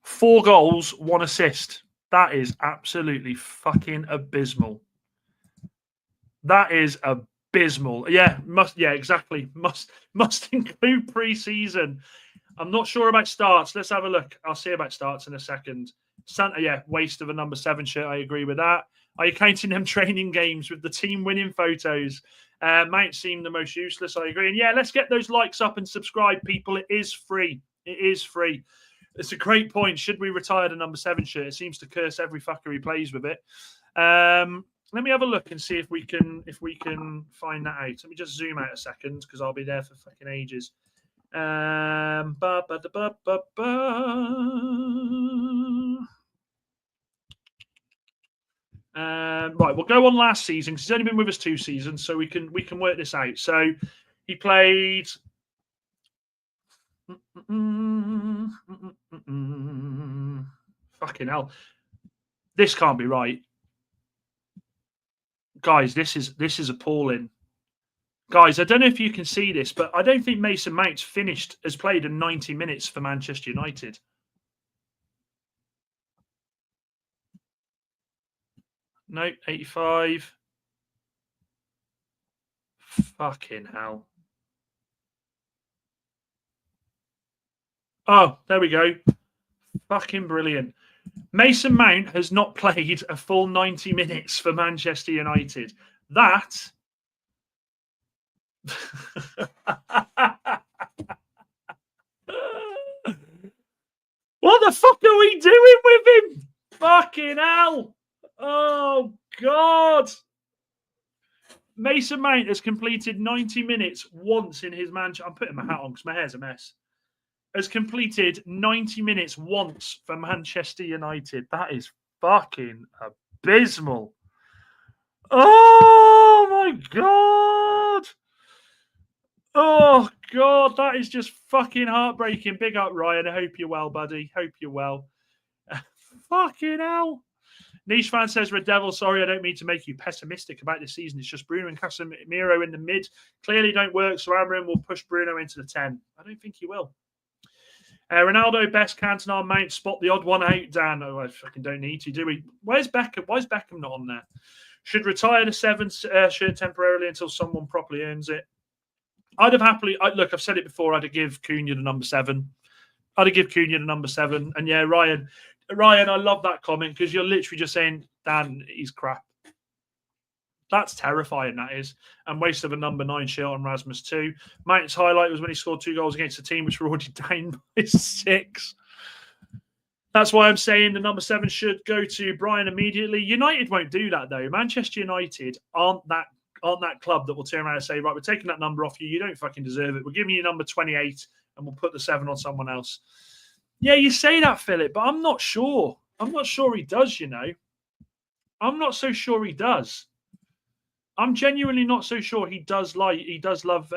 4 goals, 1 assist. That is absolutely fucking abysmal. That is abysmal. Yeah, exactly. Must include pre-season. I'm not sure about starts. Let's have a look. I'll see about starts in a second. Santa, waste of a number 7 shirt. I agree with that. Are you counting them training games with the team winning photos? Might seem the most useless. I agree. And yeah, let's get those likes up and subscribe, people. It is free. It is free. It's a great point. Should we retire the number 7 shirt? It seems to curse every fucker who plays with it. Let me have a look and see if we can find that out. Let me just zoom out a second because I'll be there for fucking ages. Right, we'll go on last season because he's only been with us 2 seasons, so we can work this out. So he played. Fucking hell, this can't be right, guys. This is appalling. Guys, I don't know if you can see this, but I don't think Mason Mount has played in 90 minutes for Manchester United. No, 85. Fucking hell. Oh, there we go. Fucking brilliant. Mason Mount has not played a full 90 minutes for Manchester United. That... What the fuck are we doing with him? Fucking hell. Oh, God. Mason Mount has completed 90 minutes once in his Manchester... I'm putting my hat on because my hair's a mess. Has completed 90 minutes once for Manchester United. That is fucking abysmal. Oh, my God. Oh, God. That is just fucking heartbreaking. Big up, Ryan. I hope you're well, buddy. Hope you're well. Fucking hell. Niche fan says, Red Devil, sorry, I don't mean to make you pessimistic about this season. It's just Bruno and Casemiro in the mid. Clearly don't work, so Amorim will push Bruno into the 10. I don't think he will. Ronaldo, best Cantona, Mount, spot the odd one out. Dan, I fucking don't need to, do we? Where's Beckham? Why is Beckham not on there? Should retire the 7 shirt temporarily until someone properly earns it. I'd have happily... Look, I've said it before. I'd have give Cunha the number 7. I'd have give Cunha the number 7. And yeah, Ryan, I love that comment because you're literally just saying, Dan, he's crap. That's terrifying, that is. And waste of a number 9 shirt on Rasmus too. Mount's highlight was when he scored 2 goals against a team which were already down by 6. That's why I'm saying the number 7 should go to Brian immediately. United won't do that, though. Manchester United aren't that club that will turn around and say, right, we're taking that number off you. You don't fucking deserve it. We're giving you number 28 and we'll put the 7 on someone else. Yeah, you say that, Philip, but I'm not sure. I'm not sure he does, you know. I'm not so sure he does. I'm genuinely not so sure he does love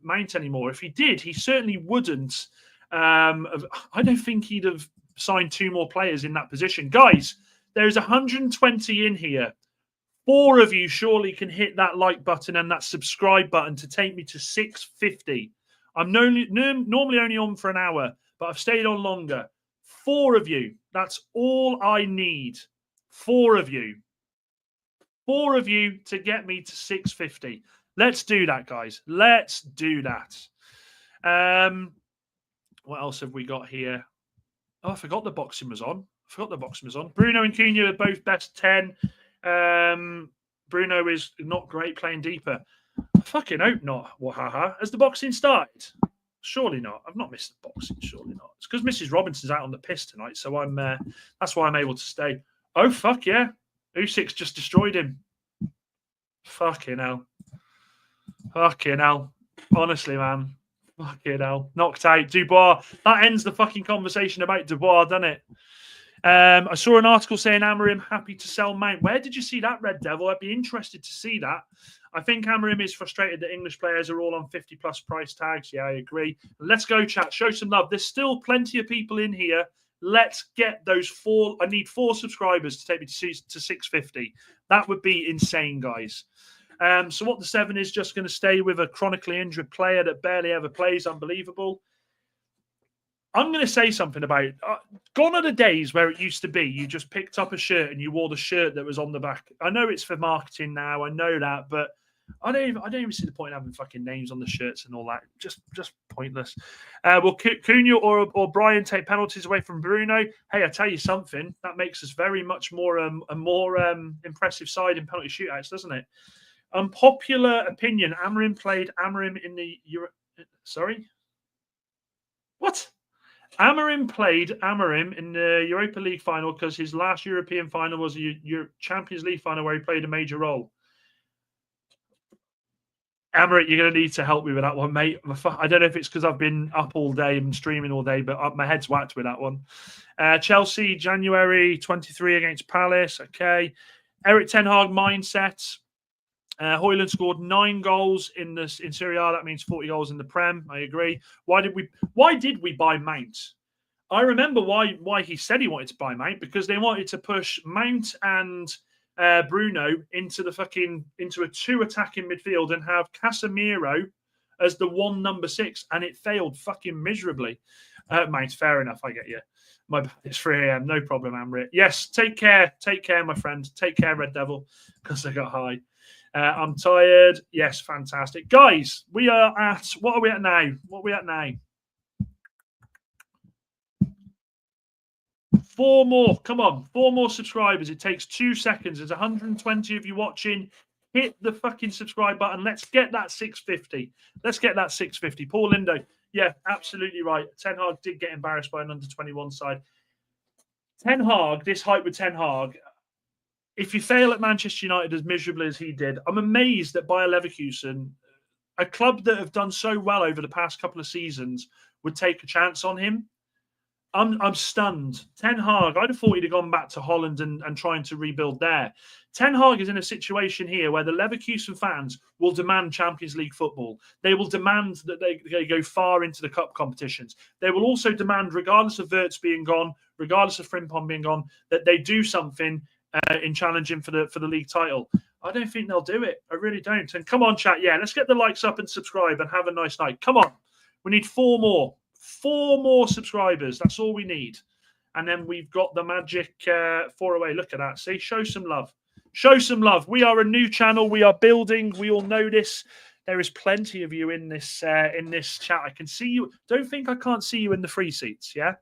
Mount anymore. If he did, he certainly wouldn't. I don't think he'd have signed 2 more players in that position. Guys, there's 120 in here. 4 of you surely can hit that like button and that subscribe button to take me to 650. I'm normally only on for an hour, but I've stayed on longer. 4 of you. That's all I need. 4 of you. 4 of you to get me to 650. Let's do that, guys. Let's do that. What else have we got here? Oh, I forgot the boxing was on. Bruno and Cunha are both best 10. Bruno is not great playing deeper. I fucking hope not. Wahaha. Has the boxing started? Surely not. I've not missed the boxing. Surely not. It's because Mrs. Robinson's out on the piss tonight, so I'm. That's why I'm able to stay. Oh fuck yeah! Usyk's just destroyed him. Fucking hell. Honestly, man. Fucking hell. Knocked out. Dubois. That ends the fucking conversation about Dubois, doesn't it? I saw an article saying Amorim happy to sell Mount. Where did you see that, Red Devil? I'd be interested to see that. I think Amorim is frustrated that English players are all on 50+ price tags. Yeah, I agree. Let's go, chat. Show some love. There's still plenty of people in here. Let's get those 4. I need 4 subscribers to take me to 650. That would be insane, guys. So what the 7 is just going to stay with a chronically injured player that barely ever plays. Unbelievable. I'm going to say something about gone are the days where it used to be you just picked up a shirt and you wore the shirt that was on the back. I know it's for marketing now. I know that, but I don't even see the point in having fucking names on the shirts and all that. Just pointless. Will Cunha or Brian take penalties away from Bruno? Hey, I tell you something. That makes us very much more a more impressive side in penalty shootouts, doesn't it? Unpopular opinion. Amorim played Amorim in the Sorry, what? Amorim played Amorim in the Europa League final because his last European final was a Champions League final where he played a major role. Amorim, you're going to need to help me with that one, mate. I don't know if it's because I've been up all day and streaming all day, but my head's whacked with that one. Chelsea, January 23 against Palace. Okay. Eric Ten Hag mindset. Højlund scored 9 goals in Serie A. That means 40 goals in the Prem. I agree. Why did we buy Mount? I remember why he said he wanted to buy Mount, because they wanted to push Mount and Bruno into a 2 attacking midfield and have Casemiro as the 1 number 6, and it failed fucking miserably. Mount, fair enough. I get you. My bad. It's 3 a.m. No problem, Amrit. Yes, take care, my friend. Take care, Red Devil, because I got high. I'm tired. Yes, fantastic. Guys, we are at, what are we at now? 4 more. Come on. 4 more subscribers. It takes 2 seconds. There's 120 of you watching. Hit the fucking subscribe button. Let's get that 650. Paul Lindo. Yeah, absolutely right. Ten Hag did get embarrassed by an under-21 side. Ten Hag, this hype with Ten Hag, if you fail at Manchester United as miserably as he did, I'm amazed that Bayer Leverkusen, a club that have done so well over the past couple of seasons, would take a chance on him. I'm stunned. Ten Hag, I'd have thought he'd have gone back to Holland and trying to rebuild there. Ten Hag is in a situation here where the Leverkusen fans will demand Champions League football. They will demand that they go far into the cup competitions. They will also demand, regardless of Wirtz being gone, regardless of Frimpong being gone, that they do something in challenging for the league title. I don't think they'll do it. I really don't. And come on, chat. Yeah, let's get the likes up and subscribe and have a nice night. Come on. We need 4 more. 4 more subscribers. That's all we need. And then we've got the magic 4 away. Look at that. See, show some love. Show some love. We are a new channel. We are building. We all know this. There is plenty of you in this chat. I can see you. Don't think I can't see you in the free seats. Yeah.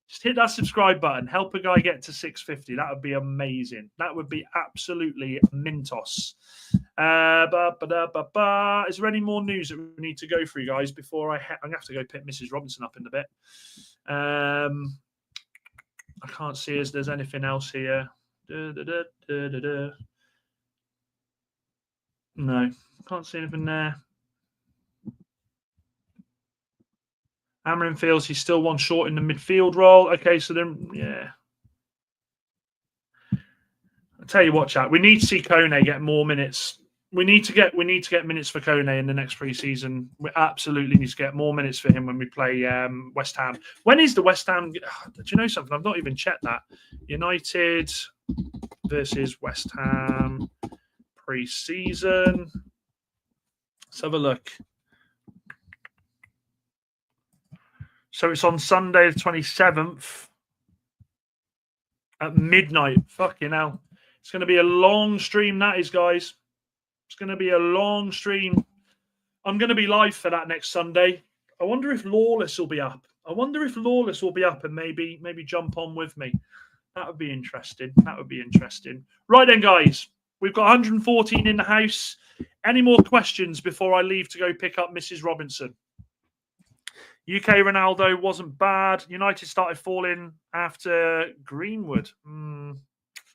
Just hit that subscribe button. Help a guy get to 650. That would be amazing. That would be absolutely mintos. Is there any more news that we need to go through, guys, before I'm going to have to go pick Mrs. Robinson up in a bit. I can't see as there's anything else here. No, can't see anything there. Amorim feels he's still 1 short in the midfield role. Okay, so then, yeah. I'll tell you what, chat. We need to see Kone get more minutes. We need to get minutes for Kone in the next pre-season. We absolutely need to get more minutes for him when we play West Ham. When is the West Ham? Do you know something? I've not even checked that. United versus West Ham pre-season. Let's have a look. So it's on Sunday the 27th at midnight. Fucking hell. It's going to be a long stream, that is, guys. It's going to be a long stream. I'm going to be live for that next Sunday. I wonder if Lawless will be up. And maybe jump on with me. That would be interesting. Right then, guys. We've got 114 in the house. Any more questions before I leave to go pick up Mrs. Robinson? UK Ronaldo wasn't bad. United started falling after Greenwood.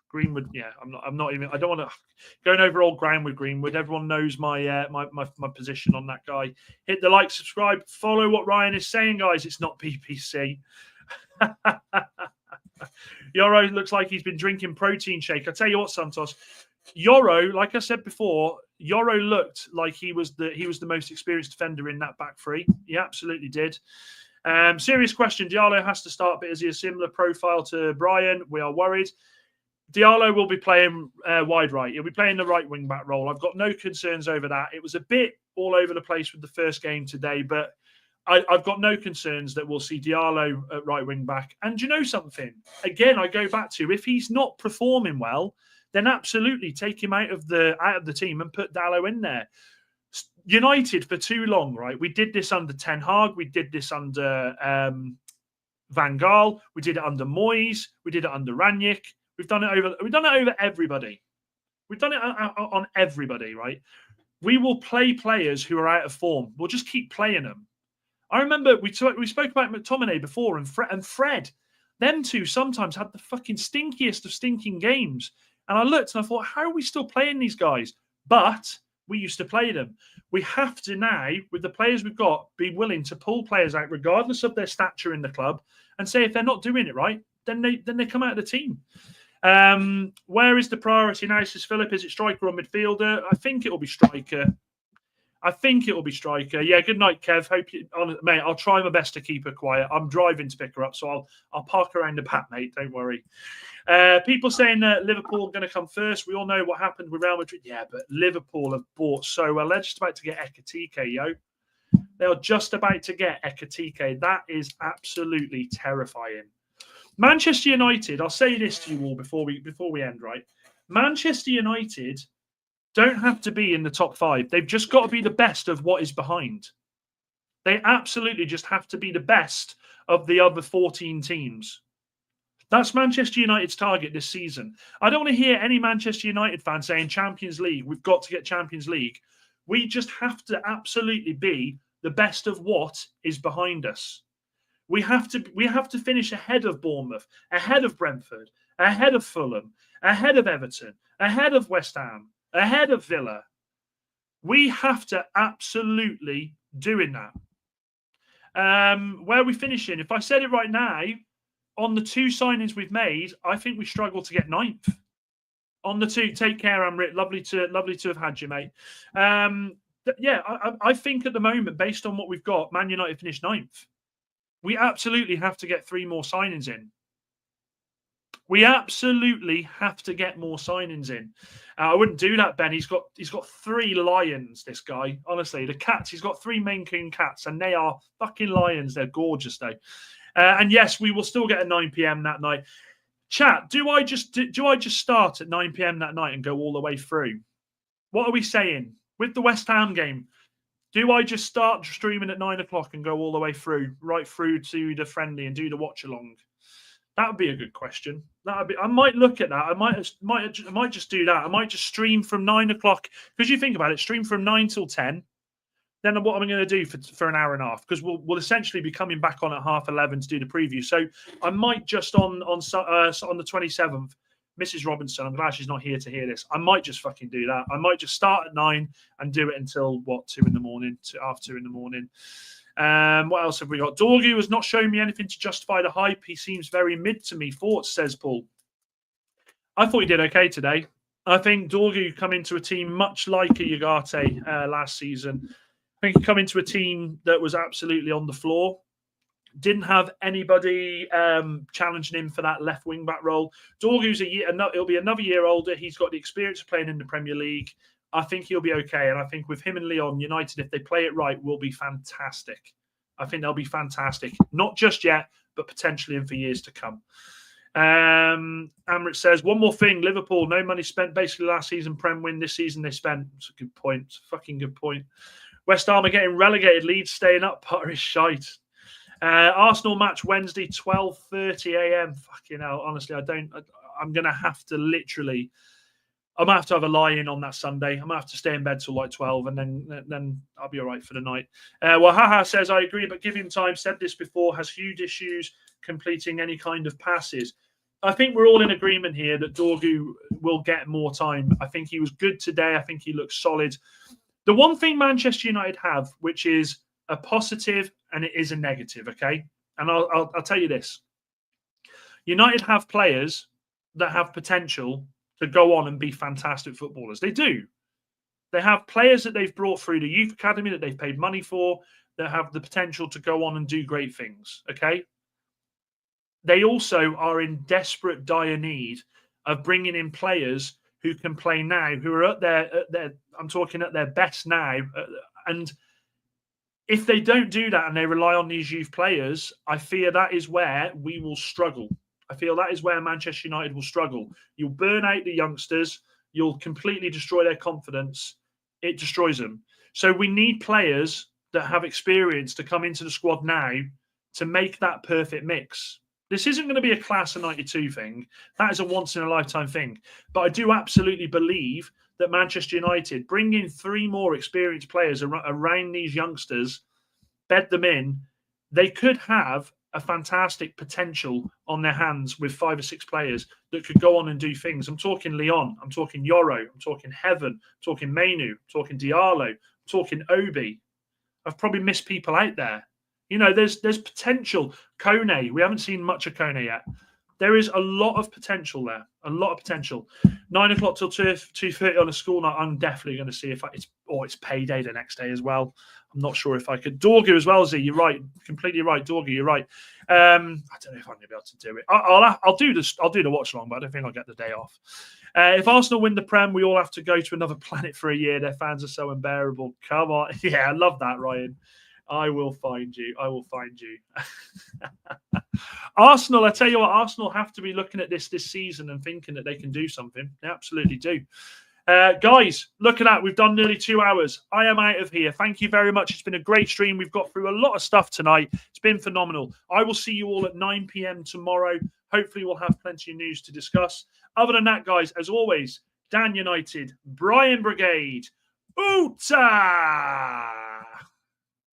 Greenwood, yeah. I'm not even. I don't want to going over old ground with Greenwood. Everyone knows my my position on that guy. Hit the like, subscribe, follow what Ryan is saying, guys. It's not PPC. Yoro looks like he's been drinking protein shake. I tell you what, Santos. Yoro, like I said before, Yoro looked like he was the most experienced defender in that back three. He absolutely did. Serious question. Diallo has to start, but is he a similar profile to Brian? We are worried. Diallo will be playing wide right. He'll be playing the right wing back role. I've got no concerns over that. It was a bit all over the place with the first game today, but I've got no concerns that we'll see Diallo at right wing back. And you know something? Again, I go back to, if he's not performing well, then absolutely take him out of the team and put Diallo in there. United for too long, right? We did this under Ten Hag. We did this under Van Gaal. We did it under Moyes. We did it under Rangnick. We've done it over everybody. We've done it on everybody, right? We will play players who are out of form. We'll just keep playing them. I remember we spoke about McTominay before and Fred. Them two sometimes had the fucking stinkiest of stinking games. And I looked and I thought, how are we still playing these guys? But we used to play them. We have to now, with the players we've got, be willing to pull players out regardless of their stature in the club and say if they're not doing it right, then they come out of the team. Where is the priority now, says Philip? Is it striker or midfielder? I think it will be striker. Yeah, good night, Kev. Hope you, mate. I'll try my best to keep her quiet. I'm driving to pick her up, so I'll park around the back, mate. Don't worry. People saying that Liverpool are going to come first. We all know what happened with Real Madrid. Yeah, but Liverpool have bought so well. They're just about to get Ekitike, yo. They are just about to get Ekitike. That is absolutely terrifying. Manchester United. I'll say this to you all before we end. Right, Manchester United don't have to be in the top 5. They've just got to be the best of what is behind. They absolutely just have to be the best of the other 14 teams. That's Manchester United's target this season. I don't want to hear any Manchester United fan saying Champions League, we've got to get Champions League. We just have to absolutely be the best of what is behind us. We have to finish ahead of Bournemouth, ahead of Brentford, ahead of Fulham, ahead of Everton, ahead of West Ham, ahead of Villa. We have to absolutely doing that. Where are we finishing? If I said it right now, on the 2 signings we've made, I think we struggle to get 9th. On the 2, take care, Amrit. Lovely to have had you, mate. Yeah, I think at the moment, based on what we've got, Man United finished 9th. We absolutely have to get 3 more signings in. We absolutely have to get more signings in. I wouldn't do that, Ben. He's got 3 lions, this guy. Honestly, the cats, he's got 3 Maine Coon cats, and they are fucking lions. They're gorgeous, though. And yes, we will still get at 9 p.m. that night. Chat, do I just start at 9 p.m. that night and go all the way through? What are we saying? With the West Ham game, do I just start streaming at 9 o'clock and go all the way through, right through to the friendly and do the watch along? That would be a good question. I might look at that. I might just do that. I might just stream from 9 o'clock, because you think about it, stream from 9 till 10. Then what am I going to do for an hour and a half? Because we'll essentially be coming back on at 11:30 to do the preview. So I might just on the 27th, Mrs. Robinson, I'm glad she's not here to hear this. I might just fucking do that. I might just start at 9 and do it until 2 in the morning, half 2 in the morning. What else have we got? Dorgu has not shown me anything to justify the hype. He seems very mid to me. Thoughts, says Paul. I thought he did okay today. I think Dorgu come into a team much like a Ugarte last season. I think he come into a team that was absolutely on the floor. Didn't have anybody challenging him for that left wing back role. Dorgu's he'll be another year older. He's got the experience of playing in the Premier League. I think he'll be okay. And I think with him and Leon, United, if they play it right, will be fantastic. I think they'll be fantastic. Not just yet, but potentially in for years to come. Amrit says, one more thing. Liverpool, no money spent. Basically last season, Prem win. This season they spent. It's a good point. It's a fucking good point. West Ham are getting relegated. Leeds staying up. Potter is shite. Arsenal match Wednesday, 12:30 a.m. Fucking hell. Honestly, I'm going to have to literally... I might have to have a lie-in on that Sunday. I might have to stay in bed till 12, and then I'll be all right for the night. Well, Haha says, I agree, but give him time. Said this before, has huge issues completing any kind of passes. I think we're all in agreement here that Dorgu will get more time. I think he was good today. I think he looks solid. The one thing Manchester United have, which is a positive and it is a negative, okay? And I'll tell you this. United have players that have potential to go on and be fantastic footballers. They do. They have players that they've brought through the youth academy that they've paid money for that have the potential to go on and do great things, okay? They also are in desperate, dire need of bringing in players who can play now, who are at their I'm talking at their best now. And if they don't do that and they rely on these youth players, I fear that is where we will struggle. I feel that is where Manchester United will struggle. You'll burn out the youngsters. You'll completely destroy their confidence. It destroys them. So we need players that have experience to come into the squad now to make that perfect mix. This isn't going to be a class of 92 thing. That is a once-in-a-lifetime thing. But I do absolutely believe that Manchester United bring in 3 more experienced players around these youngsters, bed them in. They could have a fantastic potential on their hands with 5 or 6 players that could go on and do things. I'm talking Leon. I'm talking Yoro. I'm talking Heaven. I'm talking Mainu. I'm talking Diallo. I'm talking Obi. I've probably missed people out there. You know, there's potential. Kone, we haven't seen much of Kone yet. There is a lot of potential there. A lot of potential. 9 o'clock till 2:30 on a school night. I'm definitely going to see if it's payday the next day as well. I'm not sure if I could. Dorgu as well, Z. You're right. Completely right. Dorgu, you're right. I don't know if I'm going to be able to do it. I'll do this. I'll do the watch along, but I don't think I'll get the day off. If Arsenal win the Prem, we all have to go to another planet for a year. Their fans are so unbearable. Come on. Yeah, I love that, Ryan. I will find you. I will find you. Arsenal, I tell you what, Arsenal have to be looking at this season and thinking that they can do something. They absolutely do. Guys, look at that. We've done nearly 2 hours. I am out of here. Thank you very much. It's been a great stream. We've got through a lot of stuff tonight. It's been phenomenal. I will see you all at 9 p.m. tomorrow. Hopefully, we'll have plenty of news to discuss. Other than that, guys, as always, Dan United, Brian Brigade, Uta!